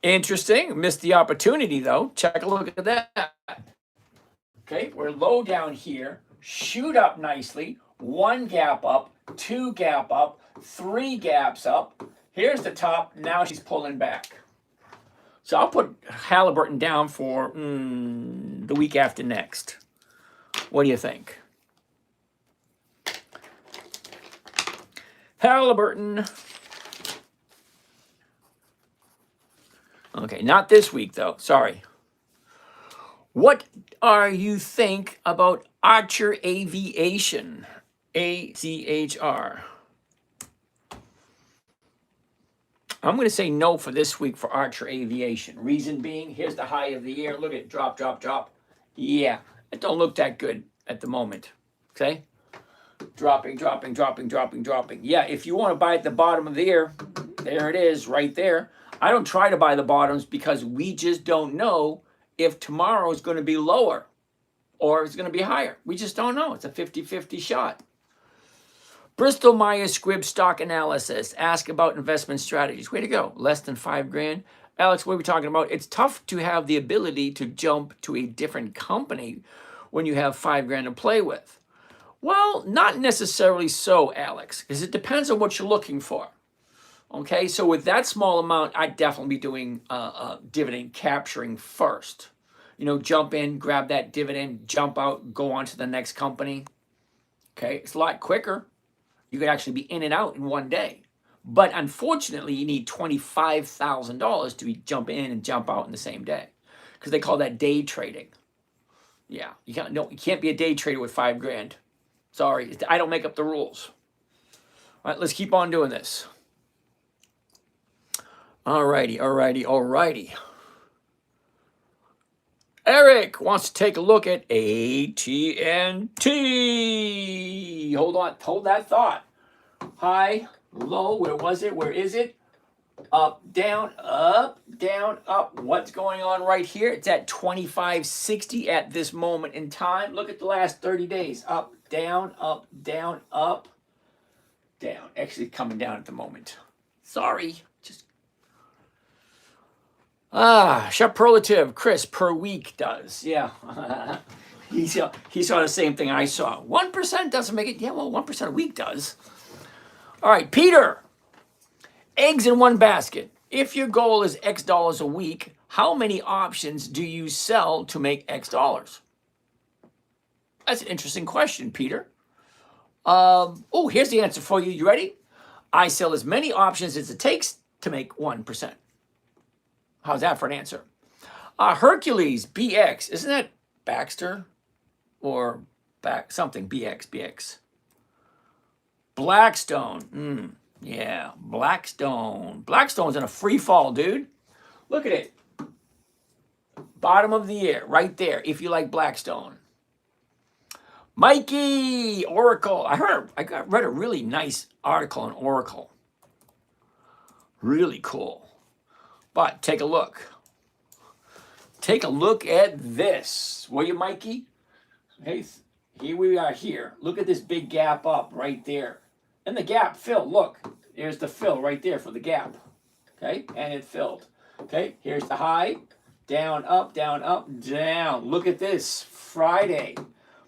Interesting. Missed the opportunity, though. Check a look at that. Okay, we're low down here. Shoot up nicely. One gap up, two gap up, three gaps up. Here's the top. Now she's pulling back. So I'll put Halliburton down for the week after next. What do you think? Halliburton. Okay, not this week though. Sorry. What are you think about Archer Aviation? ACHR. I'm going to say no for this week for Archer Aviation. Reason being, here's the high of the year. Look at it, drop, drop, drop. Yeah, it don't look that good at the moment. Okay? Dropping, dropping, dropping, dropping, dropping. Yeah, if you want to buy at the bottom of the year, there it is, right there. I don't try to buy the bottoms because we just don't know if tomorrow is going to be lower or it's going to be higher. We just don't know. It's a 50-50 shot. Bristol Myers Squibb stock analysis. Ask about investment strategies. Way to go. Less than $5,000. Alex, what are we talking about? It's tough to have the ability to jump to a different company when you have $5,000 to play with. Well, not necessarily so, Alex, because it depends on what you're looking for. Okay, so with that small amount, I'd definitely be doing dividend capturing first. You know, jump in, grab that dividend, jump out, go on to the next company. Okay, it's a lot quicker. You could actually be in and out in one day. But unfortunately, you need $25,000 to jump in and jump out in the same day, because they call that day trading. Yeah, you can't be a day trader with $5,000. Sorry, I don't make up the rules. All right, let's keep on doing this. All righty. Eric wants to take a look at AT&T. Hold that thought. High, low, where was it? Where is it? Up, down, up, down, up. What's going on right here? It's at 25.60 at this moment in time. Look at the last 30 days. Up, down, up, down, up, down. Actually coming down at the moment. Sorry. Superlative, Chris, per week does. Yeah. he saw the same thing I saw. 1% doesn't make it. Yeah, well, 1% a week does. All right, Peter. Eggs in one basket. If your goal is X dollars a week, how many options do you sell to make X dollars? That's an interesting question, Peter. Here's the answer for you. You ready? I sell as many options as it takes to make 1%. How's that for an answer? Hercules, BX. Isn't that Baxter? Or something, BX. Blackstone. Yeah, Blackstone. Blackstone's in a free fall, dude. Look at it. Bottom of the year, right there, if you like Blackstone. Mikey, Oracle. I read a really nice article on Oracle. Really cool. But take a look. Take a look at this. Will you, Mikey? Hey, here we are here. Look at this big gap up right there. And the gap filled. Look, there's the fill right there for the gap. Okay, and it filled. Okay, here's the high. Down, up, down, up, down. Look at this. Friday.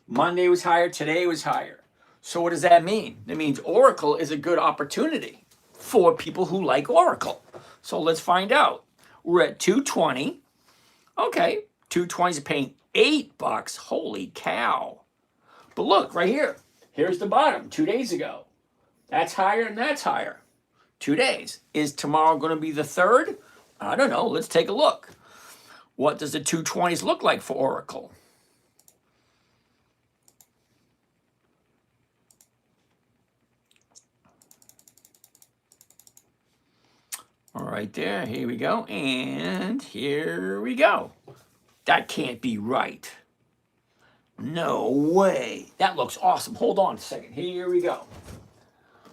Monday was higher. Today was higher. So what does that mean? That means Oracle is a good opportunity for people who like Oracle. So let's find out. We're at 220. Okay, 220 is paying $8. Holy cow. But look, right here. Here's the bottom 2 days ago. That's higher and that's higher. 2 days. Is tomorrow going to be the third? I don't know. Let's take a look. What does the 220s look like for Oracle? All right there, here we go, and here we go. That can't be right. No way. That looks awesome. Hold on a second. Here we go.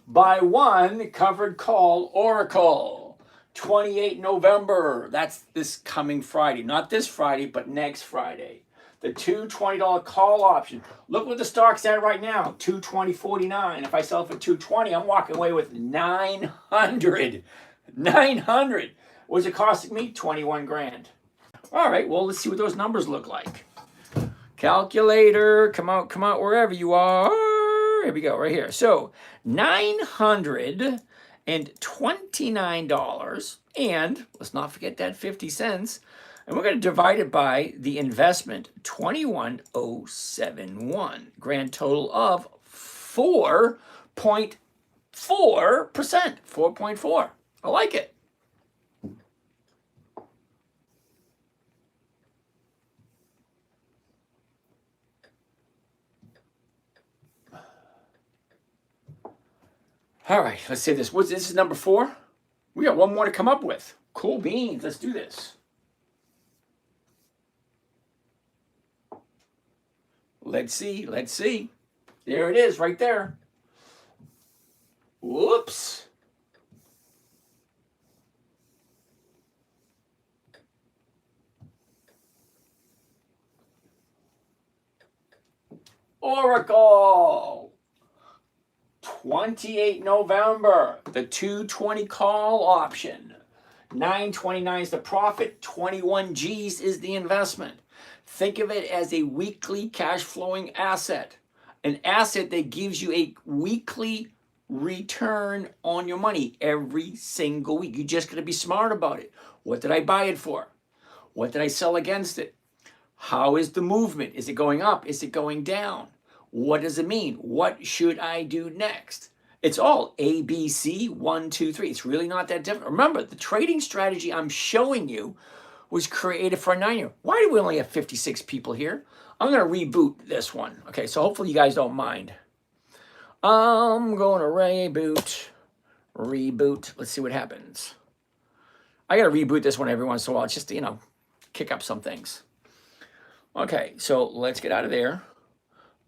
Buy one, covered call, Oracle. 28 November. That's this coming Friday. Not this Friday, but next Friday. The two $20 call option. Look what the stock's at right now, $220.49. If I sell it for $220, I'm walking away with 900. 900. What's it costing me? 21 grand. All right, well, let's see what those numbers look like. Calculator, come out, wherever you are. Here we go, right here. So $929, and let's not forget that 50 cents. And we're going to divide it by the investment, 21,071. Grand total of 4.4%. 4.4. I like it. All right, let's say this. This is number 4. We got one more to come up with. Cool beans. Let's do this. Let's see. There it is, right there. Whoops. Oracle. 28 November, the 220 call option. 929 is the profit, 21 G's is the investment. Think of it as a weekly cash flowing asset. An asset that gives you a weekly return on your money every single week. You just got to be smart about it. What did I buy it for? What did I sell against it? How is the movement? Is it going up? Is it going down? What does it mean? What should I do next? It's all A, B, C, 1, 2, 3. It's really not that different. Remember, the trading strategy I'm showing you was created for a 9-year. Why do we only have 56 people here? I'm going to reboot this one. Okay, so hopefully you guys don't mind. I'm going to reboot. Let's see what happens. I got to reboot this one every once in a while, just to, kick up some things. Okay, so let's get out of there.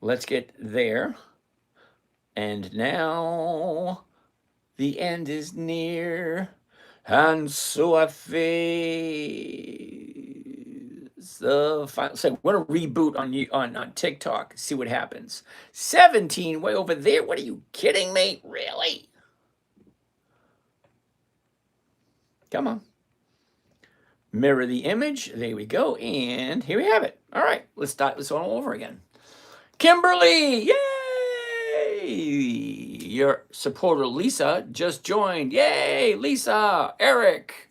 Let's get there. And now the end is near. And so I face the final. So we're going to reboot on TikTok, see what happens. 17 way over there. What are you kidding me? Really? Come on. Mirror the image. There we go. And here we have it. All right. Let's start this all over again. Kimberly, yay! Your supporter Lisa just joined. Yay, Lisa, Eric,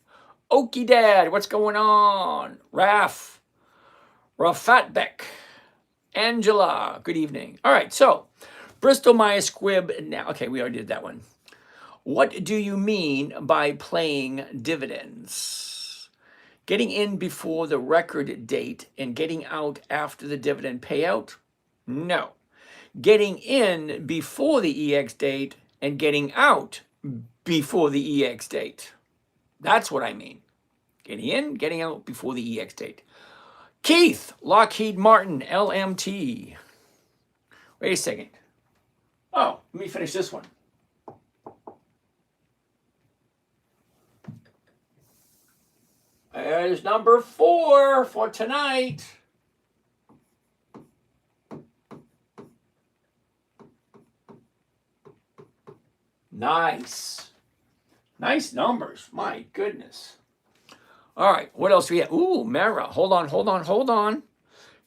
Okie Dad, what's going on? Rafatbek, Angela, good evening. All right, so Bristol Myers Squibb now. Okay, we already did that one. What do you mean by playing dividends? Getting in before the record date and getting out after the dividend payout? No. Getting in before the EX date and getting out before the EX date. That's what I mean. Getting in, getting out before the EX date. Keith, Lockheed Martin, LMT. Wait a second. Oh, let me finish this one. There's number 4 for tonight. Nice. Nice numbers. My goodness. All right. What else do we have? Ooh, Mara. Hold on.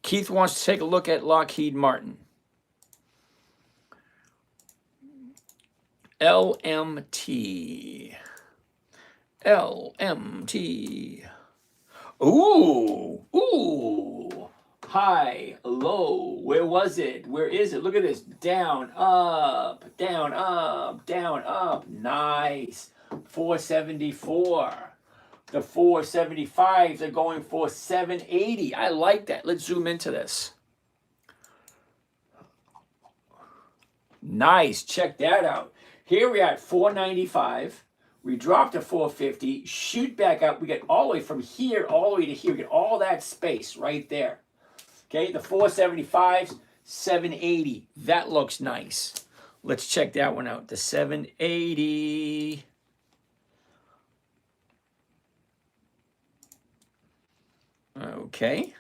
Keith wants to take a look at Lockheed Martin. LMT. Ooh. High, low. Where was it? Where is it? Look at this. Down, up. Nice. 474. The 475s are going for 780. I like that. Let's zoom into this. Nice. Check that out. Here we are at 495. We dropped to 450. Shoot back up. We get all the way from here all the way to here. We get all that space right there. Okay, the 475s, 780. That looks nice. Let's check that one out. The 780. Okay.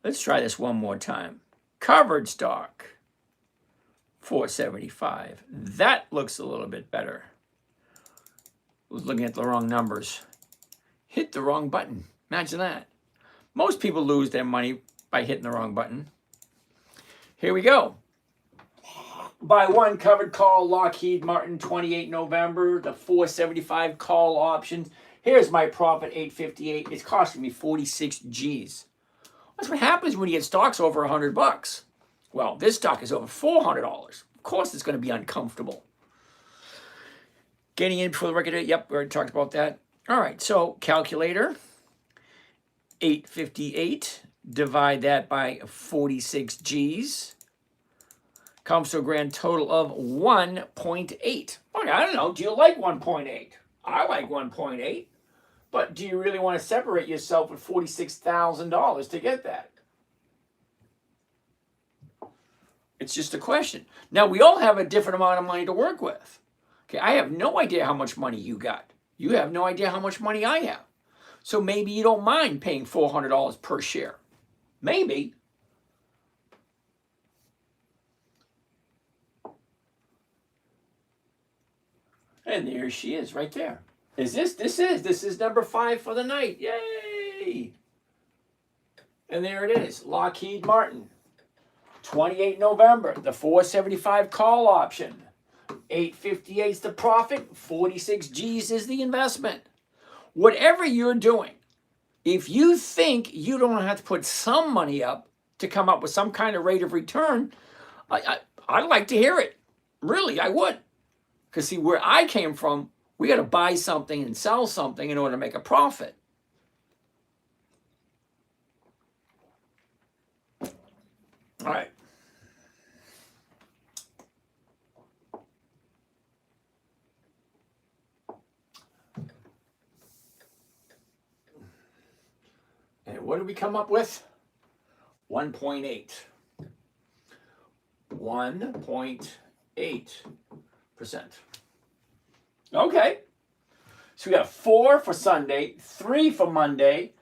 Let's try this one more time. Covered stock, 475. That looks a little bit better. Was looking at the wrong numbers. Hit the wrong button. Imagine that. Most people lose their money by hitting the wrong button. Here we go. Buy one covered call, Lockheed Martin, 28 November, the 475 call options. Here's my profit, 858. It's costing me 46 G's. That's what happens when you get stocks over $100. Well, this stock is over $400. Of course, it's going to be uncomfortable. Getting in for the record, yep, we already talked about that. All right, so calculator, 858, divide that by 46 G's. Comes to a grand total of 1.8. Okay, I don't know, do you like 1.8? I like 1.8, but do you really want to separate yourself with $46,000 to get that? It's just a question. Now, we all have a different amount of money to work with. Okay, I have no idea how much money you got. You have no idea how much money I have. So maybe you don't mind paying $400 per share. Maybe. And there she is right there. This is number 5 for the night. Yay! And there it is, Lockheed Martin. 28 November, the 475 call option. 858 is the profit, 46 G's is the investment. Whatever you're doing, if you think you don't have to put some money up to come up with some kind of rate of return, I'd like to hear it. Really, I would. Because see, where I came from, we got to buy something and sell something in order to make a profit. All right. And what did we come up with? 1.8. 1.8%. Okay. So we got 4 for Sunday, 3 for Monday,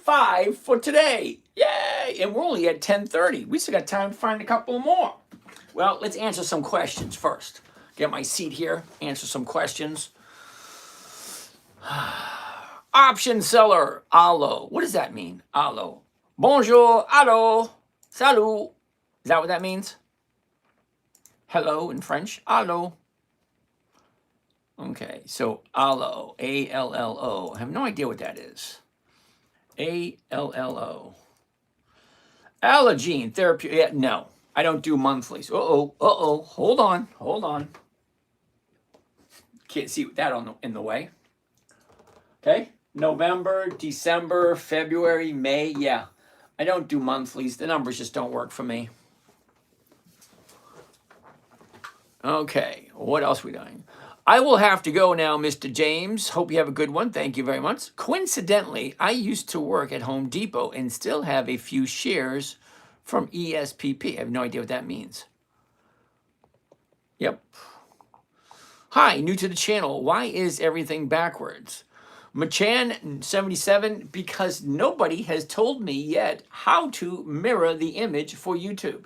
5 for today. Yay! And we're only at 10:30. We still got time to find a couple more. Well, let's answer some questions first. Get my seat here, answer some questions. Option seller, allo. What does that mean? Allo. Bonjour, allo, salut. Is that what that means? Hello in French, allo. Okay, so allo, A-L-L-O. I have no idea what that is. A-L-L-O. Allergene therapy. Yeah, no, I don't do monthlies. Hold on. Can't see that in the way. Okay, November, December, February, May. Yeah, I don't do monthlies. The numbers just don't work for me. Okay, what else are we doing? I will have to go now, Mr. James. Hope you have a good one. Thank you very much. Coincidentally, I used to work at Home Depot and still have a few shares from ESPP. I have no idea what that means. Yep. Hi, new to the channel. Why is everything backwards? Machan77, because nobody has told me yet how to mirror the image for YouTube.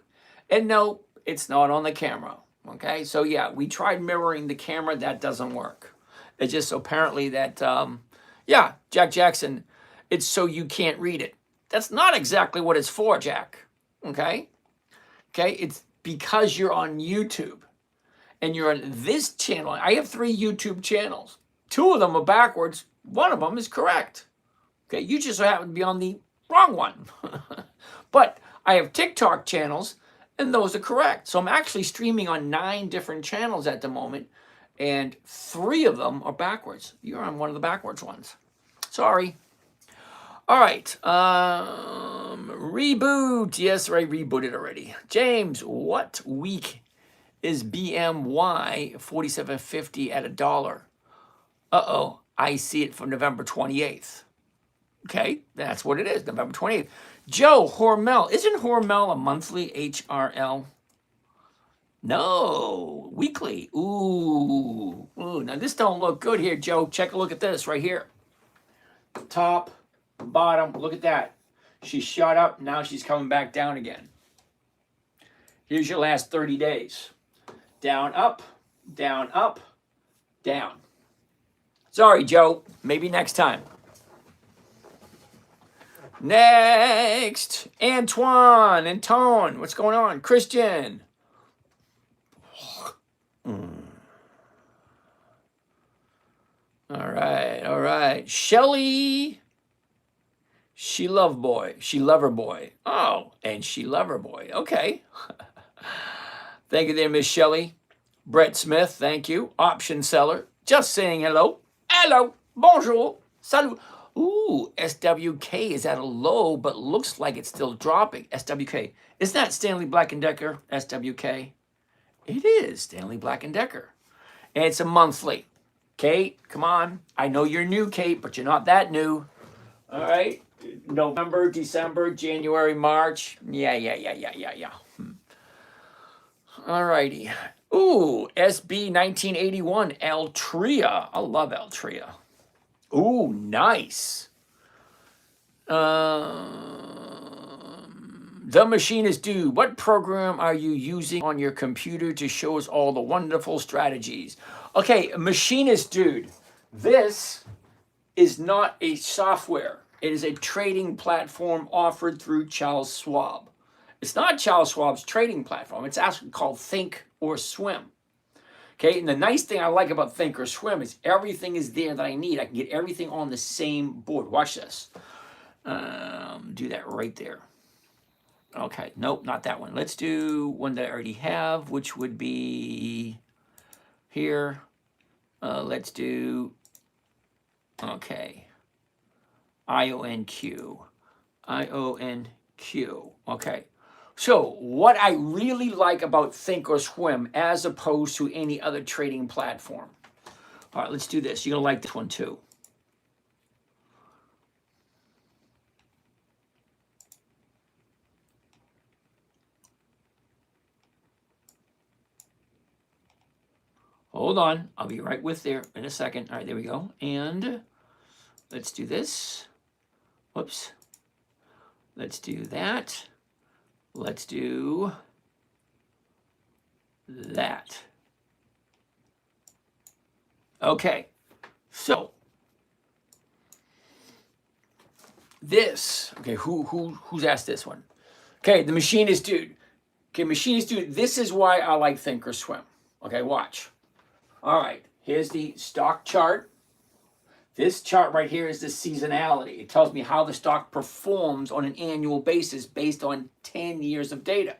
And no, it's not on the camera. Okay, so yeah, we tried mirroring the camera. That doesn't work. It's just apparently that, yeah, Jack Jackson, it's so you can't read it. That's not exactly what it's for, Jack. Okay, it's because you're on YouTube and you're on this channel. I have 3 YouTube channels. 2 of them are backwards. 1 of them is correct. Okay, you just happen to be on the wrong one. But I have TikTok channels, and those are correct. So I'm actually streaming on 9 different channels at the moment, and 3 of them are backwards. You're on one of the backwards ones. Sorry. All right. Reboot. Yes, I rebooted already. James, what week is BMY 4750 at $1? Uh-oh. I see it from November 28th. Okay, that's what it is, November 28th. Joe Hormel. Isn't Hormel a monthly HRL? No, weekly. Ooh, now this don't look good here, Joe. Check a look at this right here. Top, bottom. Look at that. She shot up. Now she's coming back down again. Here's your last 30 days. Down, up, down, up, down. Sorry, Joe. Maybe next time. Next, Antoine and Tone. What's going on? Christian. All right. Shelly. She love boy. She lover boy. Oh, and she lover boy. Okay. Thank you there, Miss Shelly. Brett Smith, thank you. Option seller. Just saying hello. Hello. Bonjour. Salut. Ooh, SWK is at a low, but looks like it's still dropping. SWK. Isn't that Stanley Black & Decker? SWK. It is Stanley Black & Decker. And it's a monthly. Kate, come on. I know you're new, Kate, but you're not that new. All right. November, December, January, March. Yeah. All righty. Ooh, SB 1981, Altria. I love Altria. Ooh, nice. The Machinist Dude, what program are you using on your computer to show us all the wonderful strategies? Okay, Machinist Dude, this is not a software. It is a trading platform offered through Charles Schwab. It's not Charles Schwab's trading platform. It's actually called Thinkorswim. Okay, and the nice thing I like about Thinkorswim is everything is there that I need. I can get everything on the same board. Watch this. Do that right there. Okay, nope, not that one. Let's do one that I already have, which would be here. Let's do, okay, IONQ. Okay. So what I really like about Thinkorswim as opposed to any other trading platform. All right, let's do this. You're going to like this one too. Hold on. I'll be right with there in a second. All right, there we go. And let's do this. Whoops. Let's do that. Let's do that. Okay, so this, okay, who's asked this one? Okay, the Machinist Dude. Okay, Machinist Dude, this is why I like Thinkorswim. Okay, watch. All right, here's the stock chart. This chart right here is the seasonality. It tells me how the stock performs on an annual basis based on 10 years of data.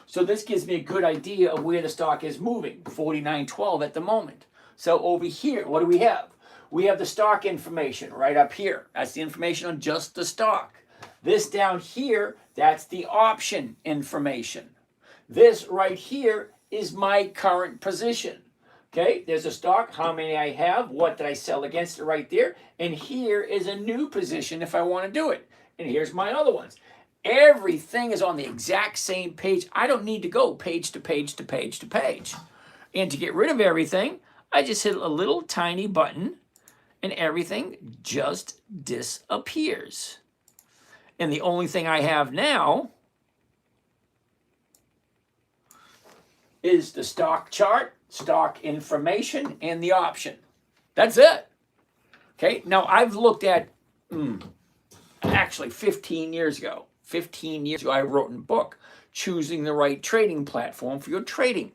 So this gives me a good idea of where the stock is moving, 49.12 at the moment. So over here, what do we have? We have the stock information right up here. That's the information on just the stock. This down here, that's the option information. This right here is my current position. Okay, there's a stock, how many I have, what did I sell against it right there, and here is a new position if I want to do it. And here's my other ones. Everything is on the exact same page. I don't need to go page to page to page to page. And to get rid of everything, I just hit a little tiny button and everything just disappears. And the only thing I have now is the stock chart, stock information, and the option. That's it. Okay, now I've looked at, actually 15 years ago, I wrote in a book, Choosing the Right Trading Platform for Your Trading.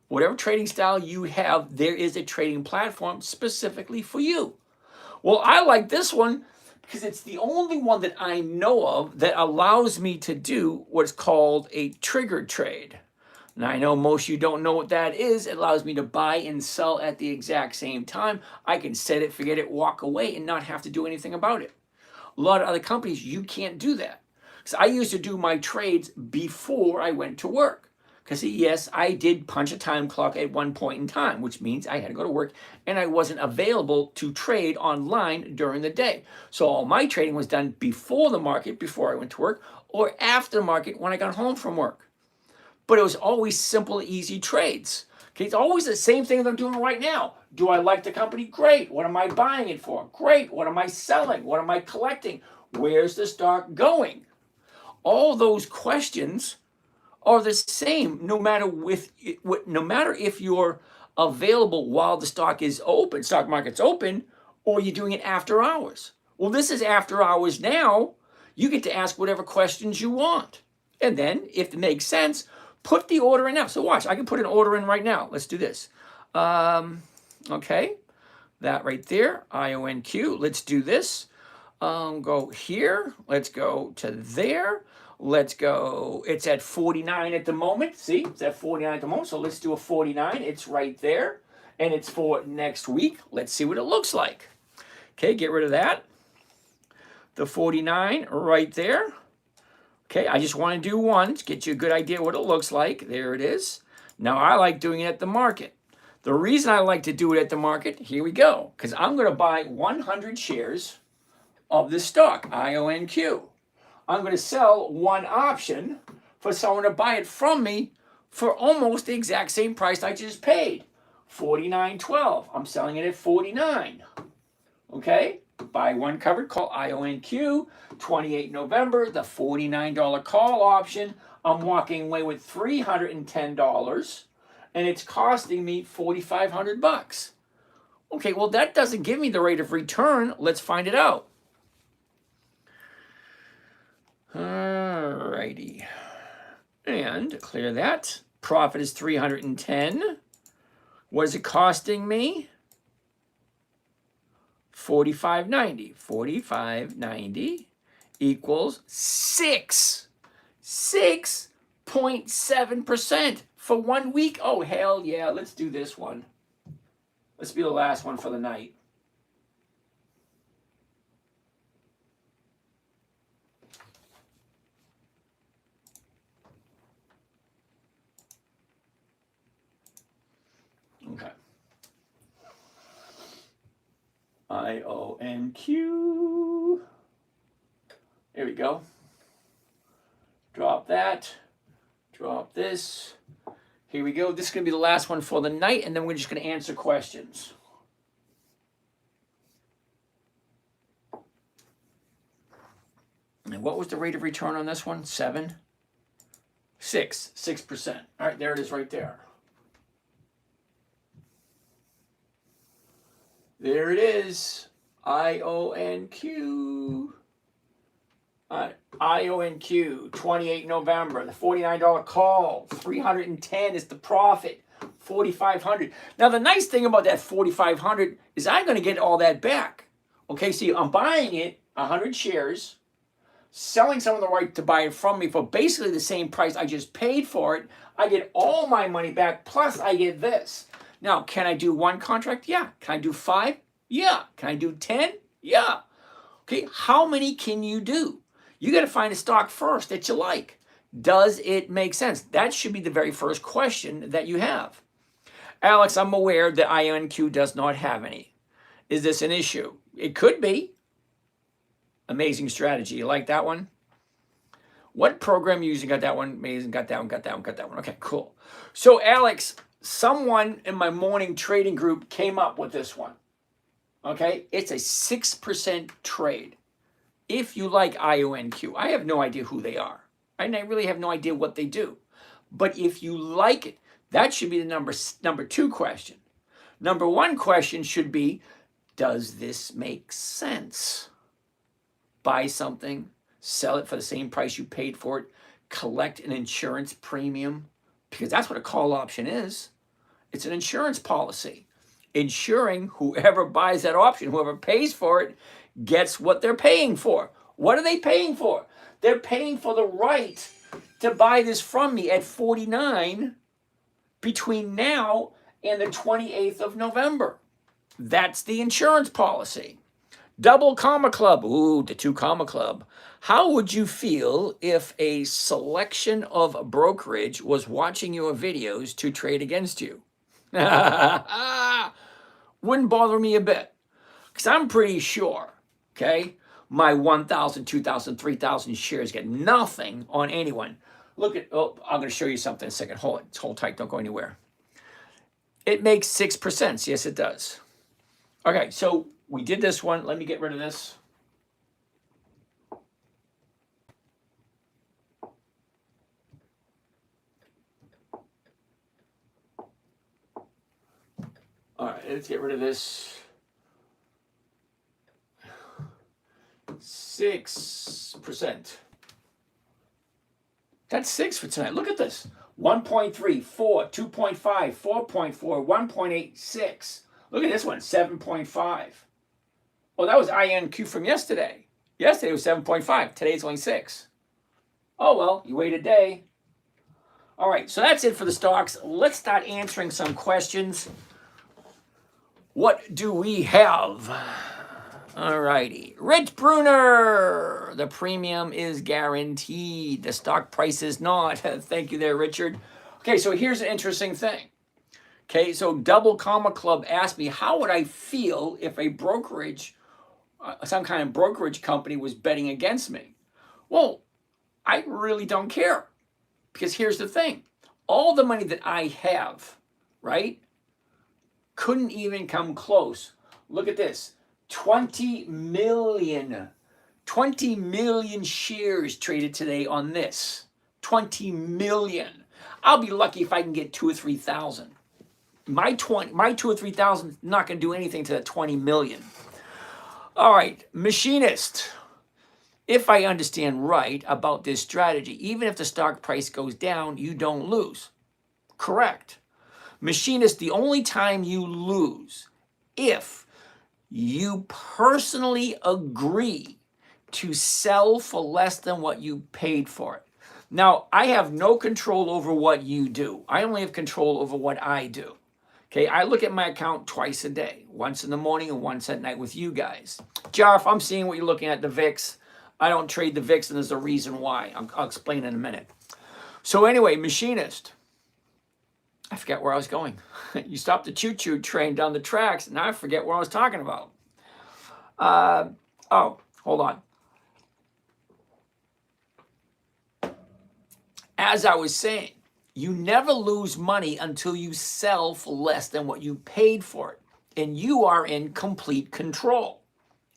Whatever trading style you have, there is a trading platform specifically for you. Well, I like this one because it's the only one that I know of that allows me to do what's called a trigger trade. Now, I know most of you don't know what that is. It allows me to buy and sell at the exact same time. I can set it, forget it, walk away, and not have to do anything about it. A lot of other companies, you can't do that. Because I used to do my trades before I went to work. Because yes, I did punch a time clock at one point in time, which means I had to go to work and I wasn't available to trade online during the day. So all my trading was done before the market, before I went to work, or after the market when I got home from work. But it was always simple, easy trades. Okay, it's always the same thing that I'm doing right now. Do I like the company? Great. What am I buying it for? Great. What am I selling? What am I collecting? Where's the stock going? All those questions are the same no matter no matter if you're available while the stock is open, stock market's open, or you're doing it after hours. Well, this is after hours now. You get to ask whatever questions you want. And then, if it makes sense, put the order in now. So watch, I can put an order in right now. Let's do this. Okay, that right there, IONQ. Let's do this. Go here. Let's go to there. Let's go. It's at 49 at the moment. See, it's at 49 at the moment. So let's do a 49. It's right there. And it's for next week. Let's see what it looks like. Okay, get rid of that. The 49 right there. Okay, I just want to do one to get you a good idea what it looks like. There it is. Now, I like doing it at the market. The reason I like to do it at the market, here we go, because I'm going to buy 100 shares of this stock, IONQ. I'm going to sell one option for someone to buy it from me for almost the exact same price I just paid, $49.12. I'm selling it at $49. Okay, buy one covered call, IONQ, 28 November, the $49 call option. I'm walking away with $310, and it's costing me $4,500. Okay, well, that doesn't give me the rate of return. Let's find it out. Alrighty, and clear that. Profit is 310. What is it costing me? $45.90. $45.90 equals 6.7% for 1 week. Oh, hell yeah, let's do this one. Let's be the last one for the night. Okay. IONQ. There we go. Drop that. Drop this. Here we go. This is going to be the last one for the night, and then we're just going to answer questions. And what was the rate of return on this one? 6%. All right, there it is right there. There it is. IONQ. IONQ, 28 November, the $49 call, 310 is the profit, 4,500. Now the nice thing about that 4,500 is I'm going to get all that back. Okay, see, I'm buying it 100 shares, selling someone the right to buy it from me for basically the same price I just paid for it. I get all my money back, plus I get this. Now, can I do one contract? Yeah. Can I do 5? Yeah. Can I do 10? Yeah. Okay, how many can you do? You got to find a stock first that you like. Does it make sense? That should be the very first question that you have. Alex, I'm aware that IONQ does not have any. Is this an issue? It could be. Amazing strategy. You like that one? What program you using? Got that one. Amazing. Got that one. Got that one. Got that one. Okay, cool. So, Alex, someone in my morning trading group came up with this one. Okay, it's a 6% trade. If you like IONQ, I have no idea who they are. And I really have no idea what they do. But if you like it, that should be the number 2 question. Number 1 question should be, does this make sense? Buy something, sell it for the same price you paid for it, collect an insurance premium, because that's what a call option is. It's an insurance policy. Ensuring whoever buys that option, whoever pays for it, gets what they're paying for. What are they paying for? They're paying for the right to buy this from me at $49 between now and the 28th of November. That's the insurance policy. Double comma club. Ooh, the 2 comma club. How would you feel if a selection of brokerage was watching your videos to trade against you? Wouldn't bother me a bit. Because I'm pretty sure, okay, my 1,000, 2,000, 3,000 shares get nothing on anyone. Look at, I'm going to show you something in a second. Hold tight, don't go anywhere. It makes 6%. Yes, it does. Okay, so we did this one. Let me get rid of this. All right, let's get rid of this. 6%. That's 6 for tonight. Look at this. 1.3, 4, 2.5, 4.4, 1.86. Look at this one, 7.5. Well, that was INQ from yesterday. Yesterday was 7.5. Today's only 6. Oh, well, you wait a day. All right, so that's it for the stocks. Let's start answering some questions. What do we have? All righty. Rich Bruner, the premium is guaranteed. The stock price is not. Thank you there, Richard. Okay, so here's an interesting thing. Okay, so Double Comma Club asked me, how would I feel if a brokerage, some kind of brokerage company was betting against me? Well, I really don't care. Because here's the thing. All the money that I have, right, couldn't even come close. Look at this. 20 million shares traded today on this. 20 million. I'll be lucky if I can get 2 or 3,000. My 2 or 3,000 is not going to do anything to that 20 million. All right, machinist. If I understand right about this strategy, even if the stock price goes down, you don't lose. Correct. Machinist, the only time you lose if you personally agree to sell for less than what you paid for it. Now, I have no control over what you do. I only have control over what I do. Okay, I look at my account twice a day, once in the morning and once at night with you guys. Jarf, I'm seeing what you're looking at, the VIX. I don't trade the VIX, and there's a reason why. I'll explain in a minute. So anyway, machinist. I forget where I was going. You stopped the choo-choo train down the tracks, and now I forget what I was talking about. Oh, hold on. As I was saying, you never lose money until you sell for less than what you paid for it. And you are in complete control.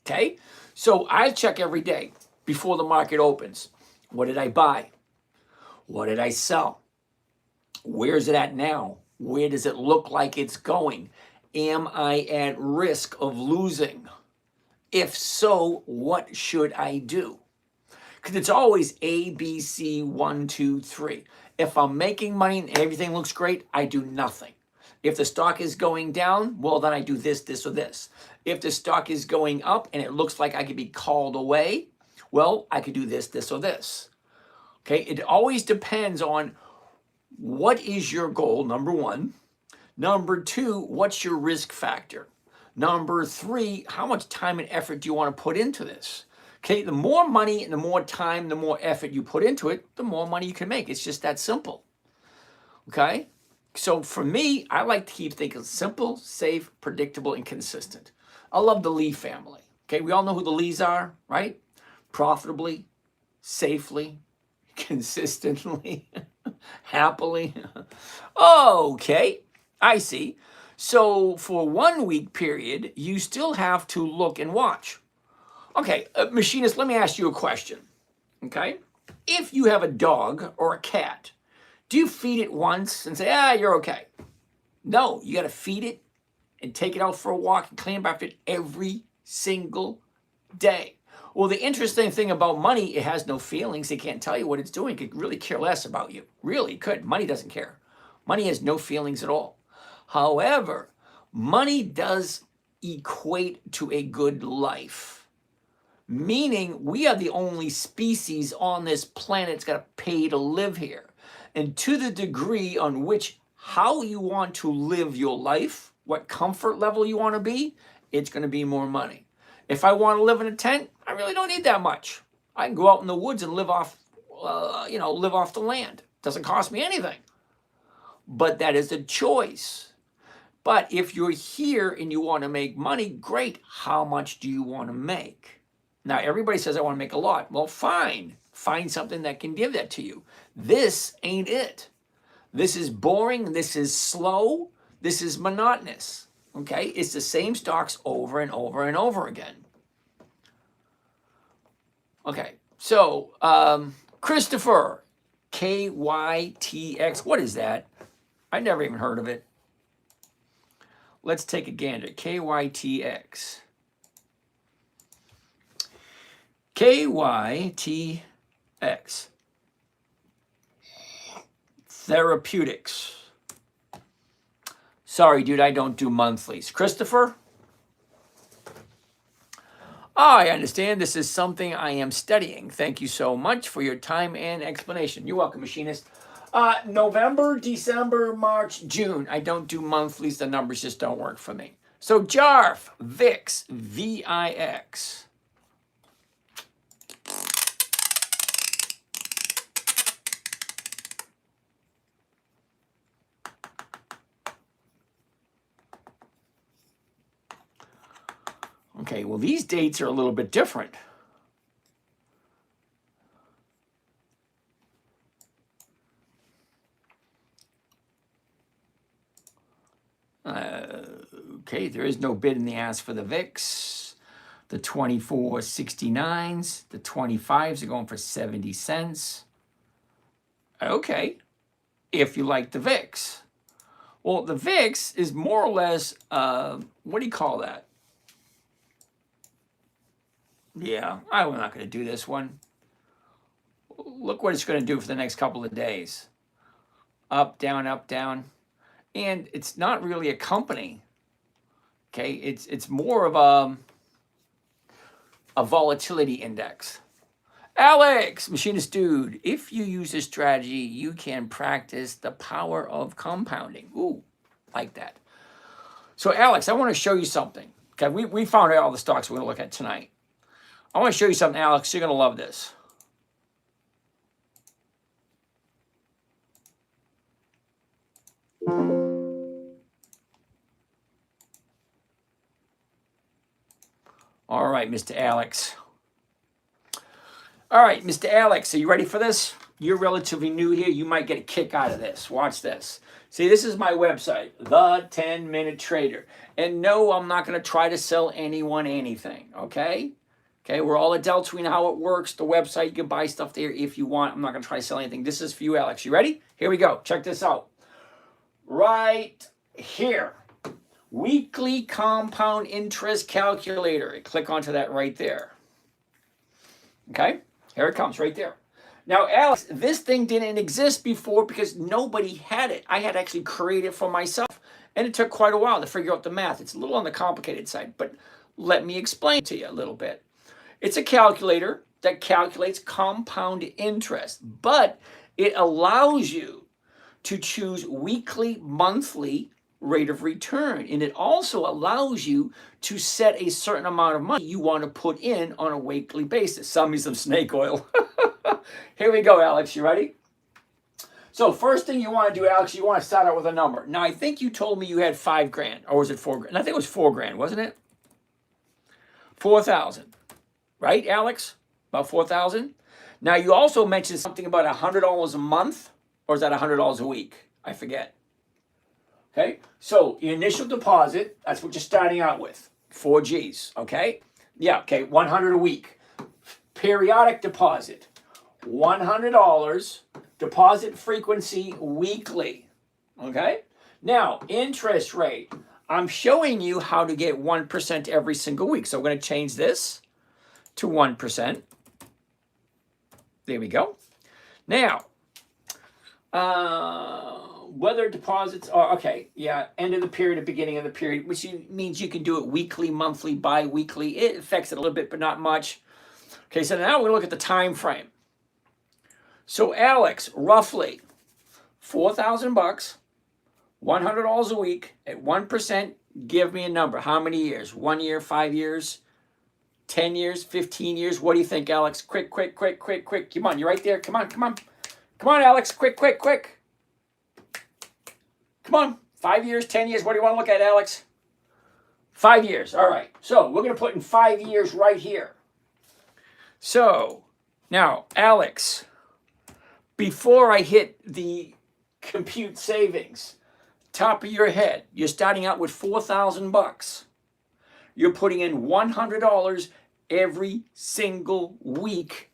Okay? So I check every day before the market opens. What did I buy? What did I sell? Where's it at now? Where does it look like it's going? Am I at risk of losing? If so, what should I do? Because it's always A, B, C, 1, 2, 3. If I'm making money and everything looks great, I do nothing. If the stock is going down, well, then I do this, this, or this. If the stock is going up and it looks like I could be called away, well, I could do this, this, or this. Okay, it always depends on what is your goal, number one. Number two, what's your risk factor? Number three, how much time and effort do you want to put into this? Okay, the more money and the more time, the more effort you put into it, the more money you can make. It's just that simple. Okay? So for me, I like to keep things simple, safe, predictable, and consistent. I love the Lee family. Okay, we all know who the Lees are, right? Profitably, safely, consistently, happily. Okay, I see. So for 1 week period, you still have to look and watch. Okay, machinist, let me ask you a question. Okay, if you have a dog or a cat, do you feed it once and say, you're okay? No, you got to feed it and take it out for a walk and clean up after it every single day. Well, the interesting thing about money, it has no feelings. It can't tell you what it's doing. It could really care less about you. Really, it could. Money doesn't care. Money has no feelings at all. However, money does equate to a good life. Meaning, we are the only species on this planet that's got to pay to live here. And to the degree on which how you want to live your life, what comfort level you want to be, it's going to be more money. If I want to live in a tent, I really don't need that much. I can go out in the woods and live off the land. Doesn't cost me anything. But that is a choice. But if you're here and you want to make money, great. How much do you want to make? Now, everybody says I want to make a lot. Well, fine. Find something that can give that to you. This ain't it. This is boring. This is slow. This is monotonous. Okay, it's the same stocks over and over and over again. Okay, so Christopher, KYTX, what is that? I never even heard of it. Let's take a gander. KYTX. KYTX. Therapeutics. Sorry, dude, I don't do monthlies. Christopher? I understand this is something I am studying. Thank you so much for your time and explanation. You're welcome, machinist. November, December, March, June. I don't do monthlies. The numbers just don't work for me. So JARF, VIX, VIX. Okay, well, these dates are a little bit different. Okay, there is no bid in the ask for the VIX. The 24.69s, the 25s are going for 70 cents. Okay, if you like the VIX. Well, the VIX is more or less, what do you call that? Yeah, I'm not going to do this one. Look what it's going to do for the next couple of days. Up, down, up, down. And it's not really a company. Okay, it's more of a volatility index. Alex, machinist dude, if you use this strategy, you can practice the power of compounding. Ooh, like that. So Alex, I want to show you something. Okay, we found out all the stocks we're going to look at tonight. I want to show you something, Alex. You're going to love this. All right, Mr. Alex. All right, Mr. Alex, are you ready for this? You're relatively new here. You might get a kick out of this. Watch this. See, this is my website, The 10MinuteTrader. And no, I'm not going to try to sell anyone anything, okay? Okay, we're all adults. We know how it works. The website, you can buy stuff there if you want. I'm not going to try to sell anything. This is for you, Alex. You ready? Here we go. Check this out. Right here. Weekly compound interest calculator. Click onto that right there. Okay, here it comes right there. Now, Alex, this thing didn't exist before because nobody had it. I had actually created it for myself, and it took quite a while to figure out the math. It's a little on the complicated side, but let me explain to you a little bit. It's a calculator that calculates compound interest, but it allows you to choose weekly, monthly rate of return. And it also allows you to set a certain amount of money you want to put in on a weekly basis. Sell me some snake oil. Here we go, Alex. You ready? So first thing you want to do, Alex, you want to start out with a number. Now, I think you told me you had $5,000, or was it $4,000? I think it was $4,000, wasn't it? 4,000, right, Alex? About 4,000. Now, you also mentioned something about $100 a month, or is that $100 a week? I forget. Okay, so your initial deposit, that's what you're starting out with, 4 G's, okay? Yeah, okay, 100 a week. Periodic deposit, $100, deposit frequency weekly, okay? Now, interest rate, I'm showing you how to get 1% every single week. So we're going to change this to 1%. There we go. Now, whether deposits are, okay, yeah, end of the period or beginning of the period, which means you can do it weekly, monthly, bi-weekly. It affects it a little bit, but not much. Okay, so now we're going to look at the time frame. So Alex, roughly $4,000, $100 a week at 1%. Give me a number. How many years? 1 year, 5 years, 10 years, 15 years? What do you think, Alex? Quick, quick, quick, quick, quick. Come on, you're right there. Come on, come on. Come on, Alex. Quick, quick, quick. Come on. 5 years, 10 years. What do you want to look at, Alex? 5 years. All right. So we're going to put in 5 years right here. So now, Alex, before I hit the compute savings, top of your head, you're starting out with 4,000 bucks. You're putting in $100 every single week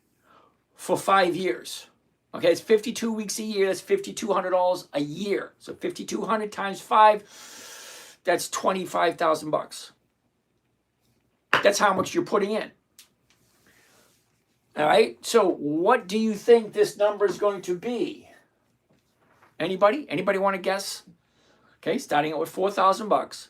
for 5 years. Okay, it's 52 weeks a year. That's $5,200 a year. So 5,200 times 5, that's 25,000 bucks. That's how much you're putting in. All right. So what do you think this number is going to be? Anybody? Anybody want to guess? Okay, starting out with 4,000 bucks,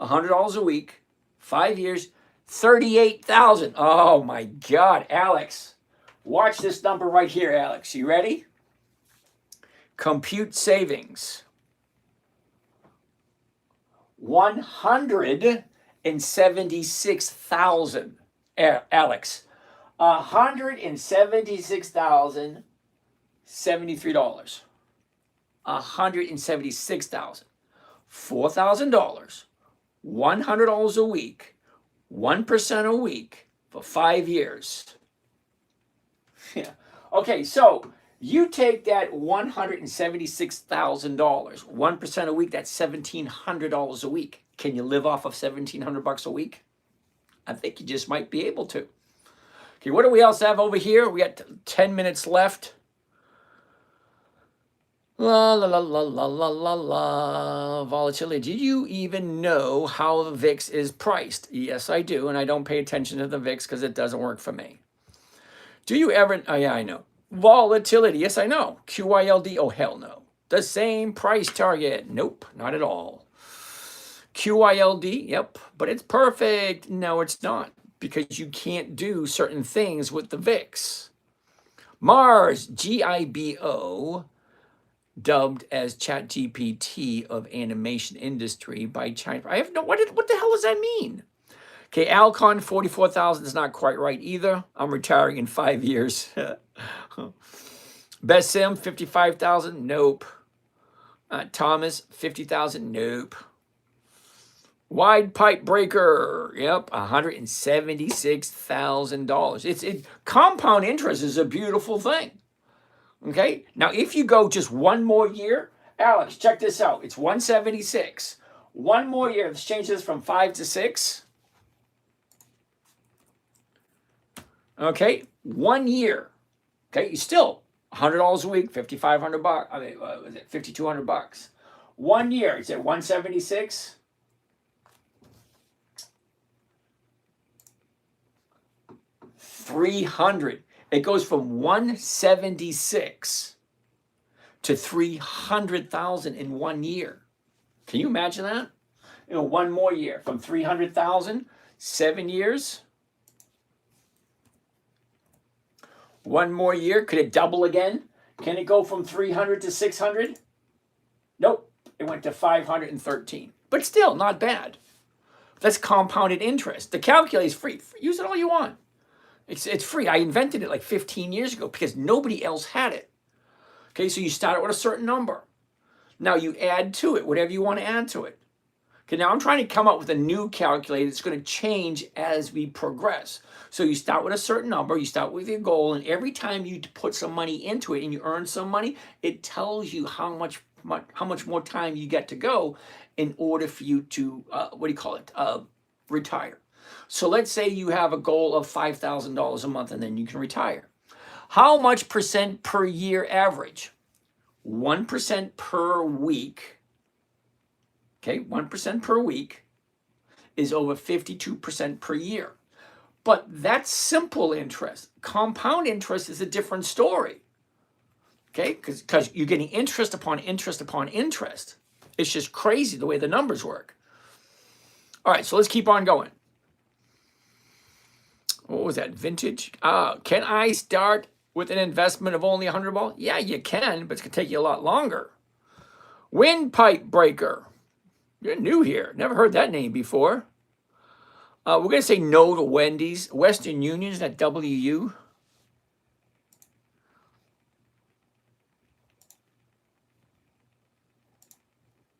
$100 a week, 5 years, 38,000. Oh my God, Alex. Watch this number right here, Alex. You ready? Compute savings. 176,000. Alex. $176,073. $176,000. $4,000. $100 a week. 1% a week for 5 years. Yeah. Okay, so you take that $176,000, 1% a week, that's $1,700 a week. Can you live off of $1,700 a week? I think you just might be able to. Okay, what do we else have over here? We got 10 minutes left. La la la la la la la la. Volatility. Did you even know how the VIX is priced? Yes, I do, and I don't pay attention to the VIX because it doesn't work for me. Do you ever? Oh yeah, I know. Volatility. Yes, I know. QYLD. Oh hell no. The same price target. Nope, not at all. QYLD. Yep, but it's perfect. No, it's not, because you can't do certain things with the VIX. Mars. GIBO. Dubbed as ChatGPT of animation industry by China. I have no. What the hell does that mean? Okay, Alcon 44,000 is not quite right either. I'm retiring in 5 years. Best Sim 55,000. Nope. Thomas 50,000. Nope. Wide Pipe Breaker. Yep, $176,000. Compound interest is a beautiful thing. Okay, now if you go just one more year, Alex, check this out. It's 176. One more year. Let's change this from 5 to 6. Okay, 1 year. Okay, you still $100 a week, 5,500 bucks. I mean, was it 5,200 bucks? 1 year. It's at 176. $300. It goes from 176 to 300,000 in 1 year. Can you imagine that? You know, one more year from 300,000, 7 years. 1 more year, could it double again? Can it go from 300 to 600? Nope, it went to 513. But still, not bad. That's compounded interest. The calculator is free. Use it all you want. It's free. I invented it like 15 years ago because nobody else had it. Okay, so you start with a certain number. Now you add to it whatever you want to add to it. Okay, now I'm trying to come up with a new calculator that's going to change as we progress. So you start with a certain number, you start with your goal, and every time you put some money into it and you earn some money, it tells you how much more time you get to go in order for you to, retire. So let's say you have a goal of $5,000 a month and then you can retire. How much percent per year average? 1% per week. Okay, 1% per week is over 52% per year. But that's simple interest. Compound interest is a different story. Okay, because you're getting interest upon interest upon interest. It's just crazy the way the numbers work. All right, so let's keep on going. What was that? Vintage? Can I start with an investment of only $100? Yeah, you can, but it's going to take you a lot longer. Windpipe Breaker. You're new here. Never heard that name before. We're going to say no to Wendy's. Western Union, is that WU?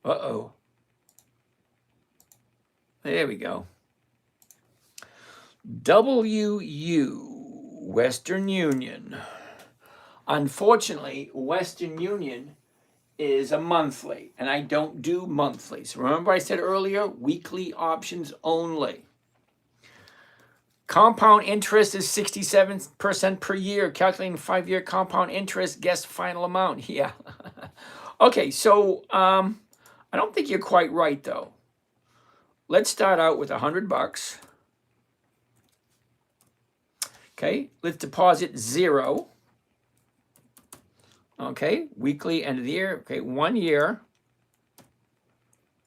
Uh-oh. There we go. WU, Western Union. Unfortunately, Western Union is a monthly, and I don't do monthlies. Remember I said earlier, weekly options only. Compound interest is 67% per year. Calculating 5-year compound interest, guess final amount. Yeah. Okay, so I don't think you're quite right though. Let's start out with $100. Okay, let's deposit 0. Okay, weekly, end of the year. Okay, 1 year.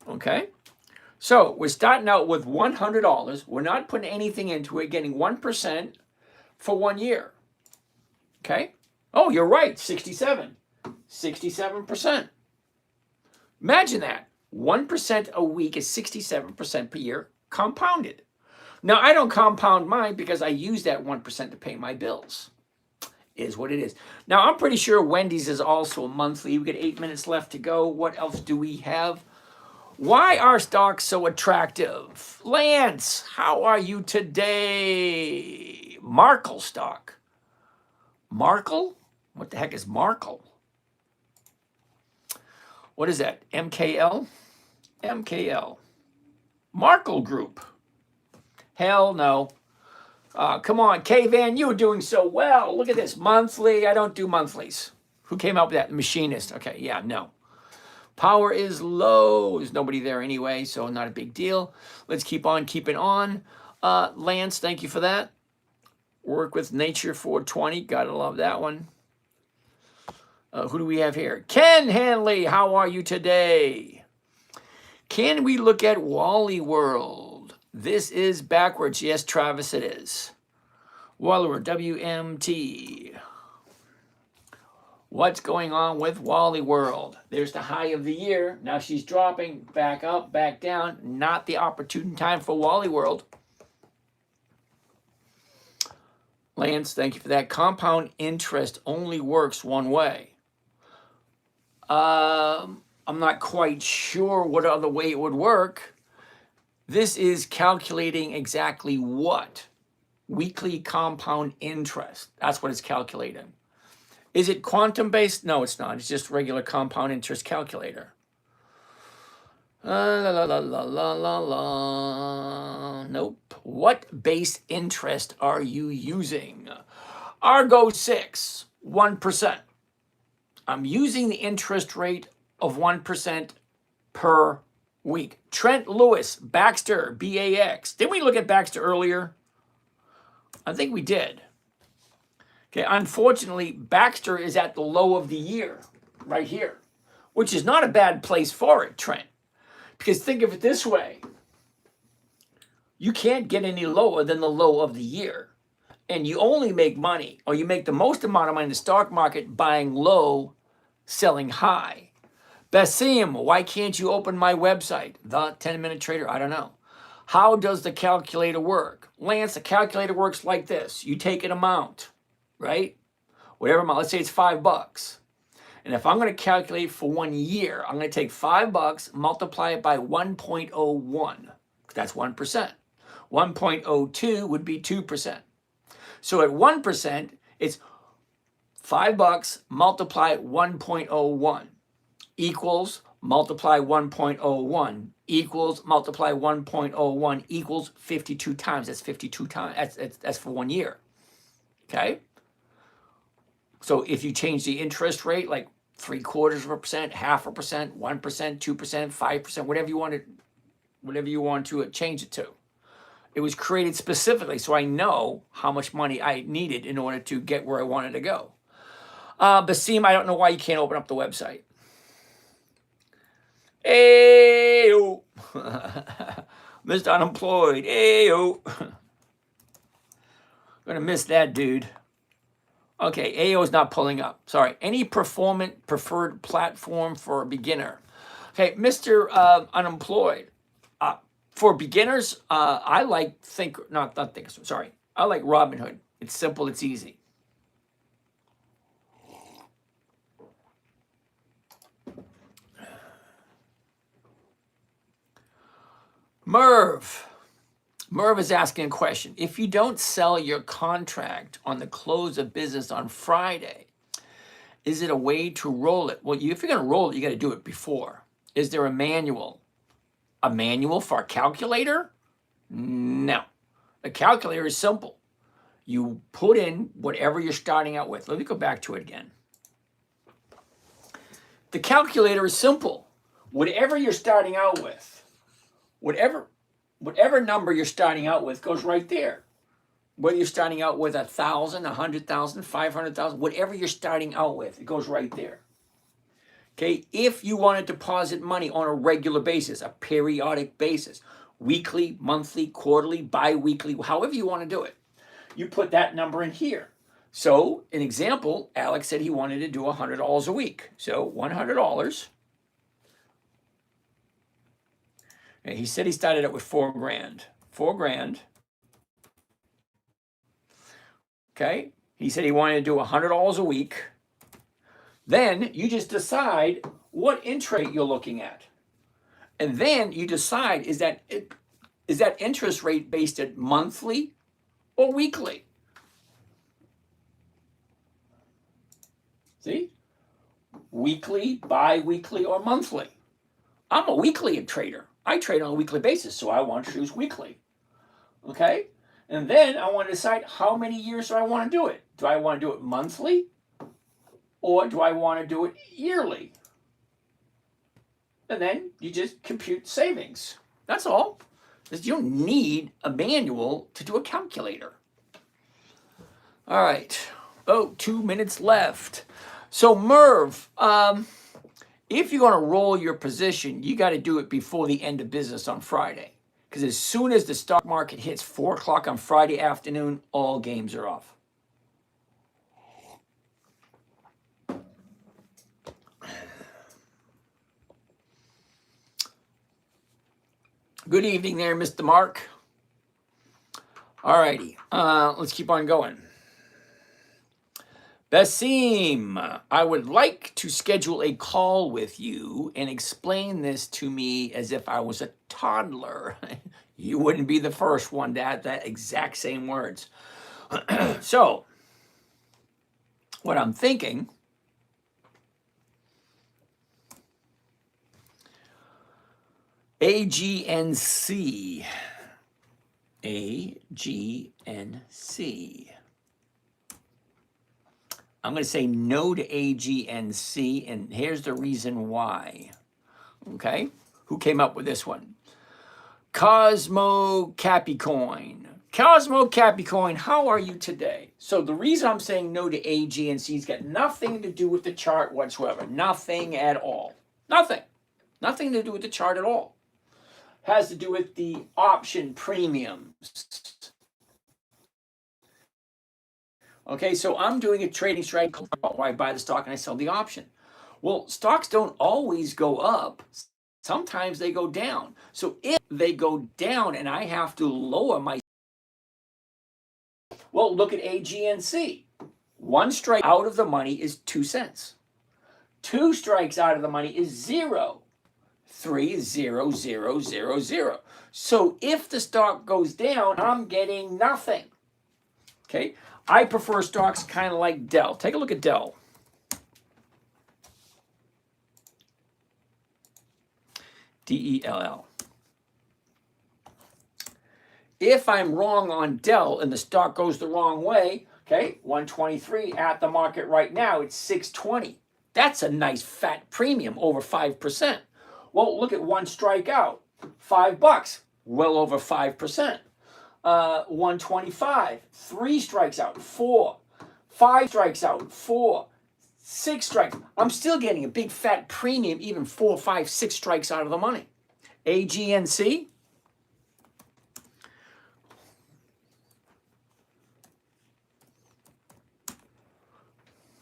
Okay, so we're starting out with $100. We're not putting anything into it, getting 1% for 1 year. Okay, oh, you're right, 67%. Imagine that. 1% a week is 67% per year compounded. Now, I don't compound mine because I use that 1% to pay my bills. Is what it is. Now, I'm pretty sure Wendy's is also a monthly. We got 8 minutes left to go. What else do we have? Why are stocks so attractive? Lance, how are you today? Markle stock. Markle? What the heck is Markle? What is that? MKL? MKL. Markle Group. Hell no. Come on, K-Van, you were doing so well. Look at this. Monthly. I don't do monthlies. Who came up with that? The machinist. Okay, yeah, no. Power is low. There's nobody there anyway, so not a big deal. Let's keep on keeping on. Lance, thank you for that. Work with Nature 420. Gotta love that one. Who do we have here? Ken Hanley, how are you today? Can we look at Wally World? This is backwards. Yes, Travis, it is. Wally World, WMT. What's going on with Wally World? There's the high of the year. Now she's dropping back up, back down. Not the opportune time for Wally World. Lance, thank you for that. Compound interest only works one way. I'm not quite sure what other way it would work. This is calculating exactly what? Weekly compound interest. That's what it's calculating. Is it quantum based? No, it's not. It's just regular compound interest calculator. La la la la la la la. Nope. What base interest are you using? Argo 6, 1%. I'm using the interest rate of 1% per week. Trent Lewis, Baxter, BAX. Didn't we look at Baxter earlier? I think we did. Okay, unfortunately, Baxter is at the low of the year, right here, which is not a bad place for it, Trent. Because think of it this way. You can't get any lower than the low of the year. And you only make money, or you make the most amount of money in the stock market buying low, selling high. Basim, why can't you open my website? The 10MinuteTrader, I don't know. How does the calculator work? Lance, the calculator works like this. You take an amount, right? Whatever amount, let's say it's $5. And if I'm going to calculate for 1 year, I'm going to take $5, multiply it by 1.01. That's 1%. 1.02 would be 2%. So at 1%, it's $5 multiply 1.01 equals multiply 1.01 equals multiply 1.01 equals 52 times. That's 52 times. That's for 1 year. Okay? So if you change the interest rate like 0.75%, 0.5%, 1%, 2%, 5%, whatever you want to change it to. It was created specifically so I know how much money I needed in order to get where I wanted to go. Basim, I don't know why you can't open up the website. Ayo. Mr. Unemployed. Ayo. Gonna miss that, dude. Okay, AO is not pulling up. Sorry. Any preferred platform for a beginner? Okay, Mr. Unemployed. For beginners, I like Thinkorswim. Sorry, I like Robinhood. It's simple. It's easy. Merv is asking a question. If you don't sell your contract on the close of business on Friday, Is it a way to roll it? Well, if you're going to roll it, you got to do it before. Is there a manual? A manual for a calculator? No. A calculator is simple. You put in whatever you're starting out with. Let me go back to it again. The calculator is simple. Whatever you're starting out with, whatever number you're starting out with goes right there. Whether you're starting out with 1,000, 100,000, 500,000, whatever you're starting out with, it goes right there. Okay, if you want to deposit money on a regular basis, a periodic basis, weekly, monthly, quarterly, bi-weekly, however you want to do it, you put that number in here. So, an example, Alex said he wanted to do $100 a week. So, $100. And he said he started it with $4,000. $4,000. Okay, he said he wanted to do $100 a week. Then you just decide what interest rate you're looking at. And then you decide, is that interest rate based at monthly or weekly? See? Weekly, bi-weekly, or monthly. I'm a weekly trader. I trade on a weekly basis, so I want to choose weekly. Okay? And then I want to decide how many years do I want to do it. Do I want to do it monthly? Or do I want to do it yearly? And then you just compute savings. That's all. You don't need a manual to do a calculator. All right. Oh, 2 minutes left. So Merv, if you're going to roll your position, you got to do it before the end of business on Friday. Because as soon as the stock market hits 4 o'clock on Friday afternoon, all games are off. Good evening there, Mr. Mark. All righty, let's keep on going. Basim, I would like to schedule a call with you and explain this to me as if I was a toddler. You wouldn't be the first one to add that exact same words. So, what I'm thinking, AGNC. AGNC. I'm going to say no to AGNC, and here's the reason why. Okay? Who came up with this one? Cosmo Capricoin. Cosmo Capricoin, how are you today? So the reason I'm saying no to AGNC has got nothing to do with the chart whatsoever. Nothing at all. Nothing. Nothing to do with the chart at all. Has to do with the option premiums. Okay, so I'm doing a trading strategy where I buy the stock and I sell the option. Well, stocks don't always go up. Sometimes they go down. So if they go down and I have to lower my... Well, look at AGNC. 1 strike out of the money is 2 cents. 2 strikes out of the money is 0. 3, 0, 0, 0, 0. So if the stock goes down, I'm getting nothing. Okay? I prefer stocks kind of like Dell. Take a look at Dell. DELL. If I'm wrong on Dell and the stock goes the wrong way, okay, 123 at the market right now, it's 620. That's a nice fat premium, over 5%. Well, look at 1 strikeout, $5, well over 5%. 125, 3 strikes out, 4, 5 strikes out, 4, 6 strikes. I'm still getting a big fat premium, even 4, 5, 6 strikes out of the money. AGNC.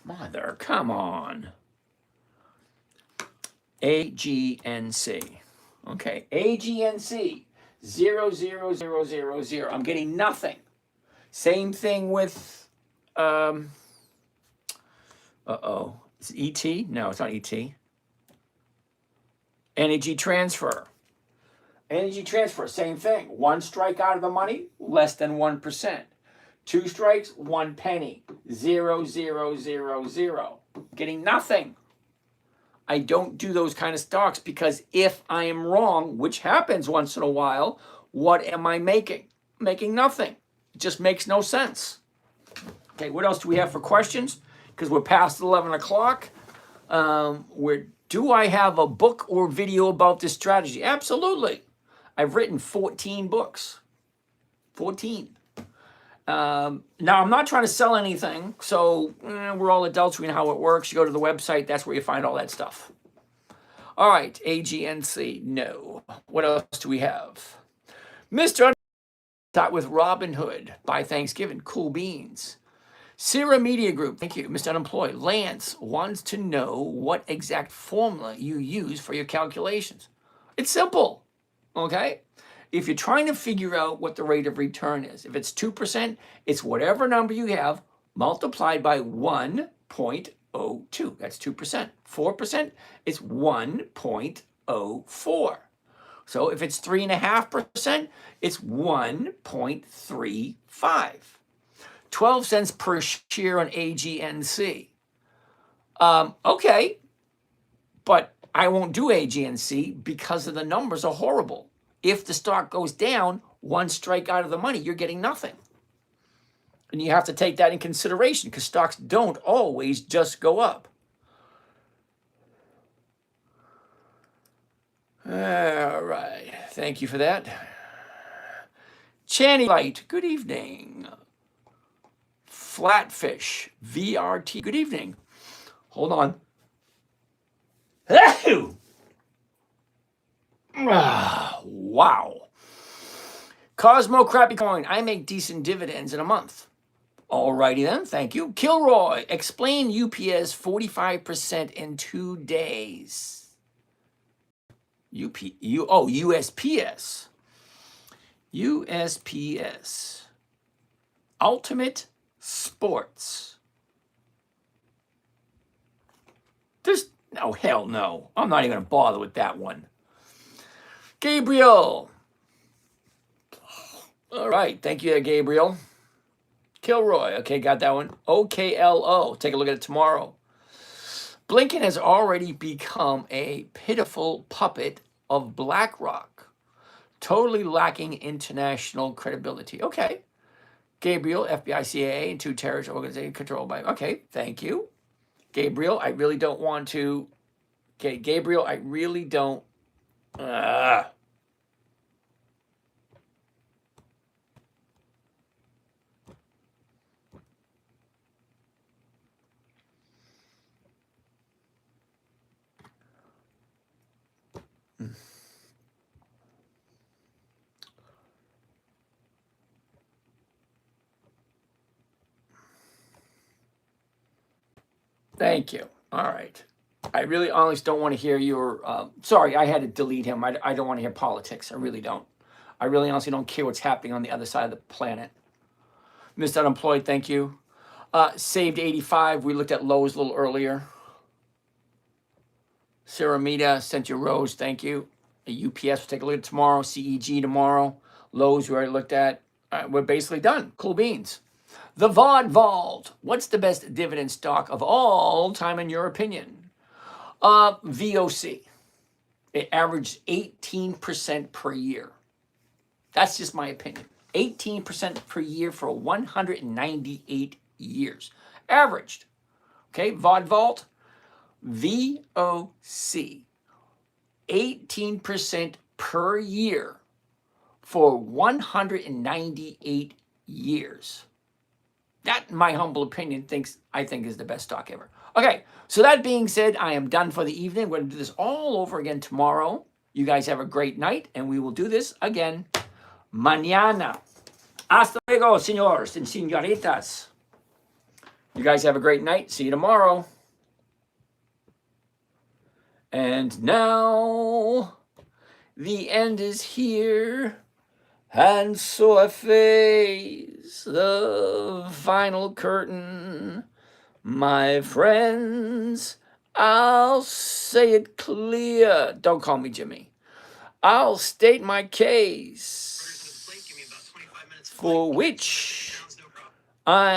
Mother, come on. AGNC. Okay, AGNC. 0, 0, 0, 0, 0. I'm getting nothing. Same thing with, Is it ET? No, it's not ET. Energy transfer. Energy transfer, same thing. 1 strike out of the money, less than 1%. 2 strikes, 1 penny. 0, 0, 0, 0. Getting nothing. I don't do those kind of stocks because if I am wrong, which happens once in a while, what am I making? Making nothing. It just makes no sense. Okay, what else do we have for questions? Because we're past 11 o'clock. Do I have a book or video about this strategy? Absolutely. I've written 14 books. 14. Now, I'm not trying to sell anything, so we're all adults. We know how it works. You go to the website. That's where you find all that stuff. All right, AGNC, no. What else do we have? Mr. Start with Robin Hood. By Thanksgiving, cool beans. Sierra Media Group, thank you. Mr. Unemployed, Lance wants to know what exact formula you use for your calculations. It's simple, okay? If you're trying to figure out what the rate of return is, if it's 2%, it's whatever number you have multiplied by 1.02. That's 2%. 4%, it's 1.04. So if it's 3.5%, it's 1.35. 12 cents per share on AGNC. Okay, but I won't do AGNC because of the numbers are horrible. If the stock goes down, one strike out of the money, you're getting nothing. And you have to take that in consideration because stocks don't always just go up. All right, thank you for that. Channy Light, good evening. Flatfish, VRT, good evening. Hold on. Wow. Cosmo Crappy Coin, I make decent dividends in a month. Alrighty then, thank you. Kilroy, explain UPS 45% in 2 days. USPS. USPS. Ultimate Sports. No, hell no. I'm not even going to bother with that one. Gabriel. All right, thank you, Gabriel. Kilroy, okay, got that one. OKLO, take a look at it tomorrow. Blinken has already become a pitiful puppet of BlackRock, totally lacking international credibility. Okay. Gabriel, FBI, CIA, and 2 terrorist organizations controlled by... Okay, thank you. Gabriel, I really don't want to... Okay, Gabriel, I really don't... Thank you. All right. I really honestly don't want to hear your... sorry, I had to delete him. I don't want to hear politics. I really don't. I really honestly don't care what's happening on the other side of the planet. Mr. Unemployed, thank you. Saved 85. We looked at Lowe's a little earlier. Sarah Mita sent you Rose. Thank you. UPS, we'll take a look at tomorrow. CEG tomorrow. Lowe's, we already looked at. We're basically done. Cool beans. The VOD Vault. What's the best dividend stock of all time in your opinion? VOC. It averaged 18% per year. That's just my opinion. 18% per year for 198 years. Averaged. Okay, VOD Vault. VOC. 18% per year for 198 years. That, in my humble opinion, I think is the best stock ever. Okay, so that being said, I am done for the evening. We're going to do this all over again tomorrow. You guys have a great night, and we will do this again mañana. Hasta luego, señores and señoritas. You guys have a great night. See you tomorrow. And now, the end is here. And so I face the final curtain. My friends, I'll say it clear. Don't call me Jimmy. I'll state my case, for which I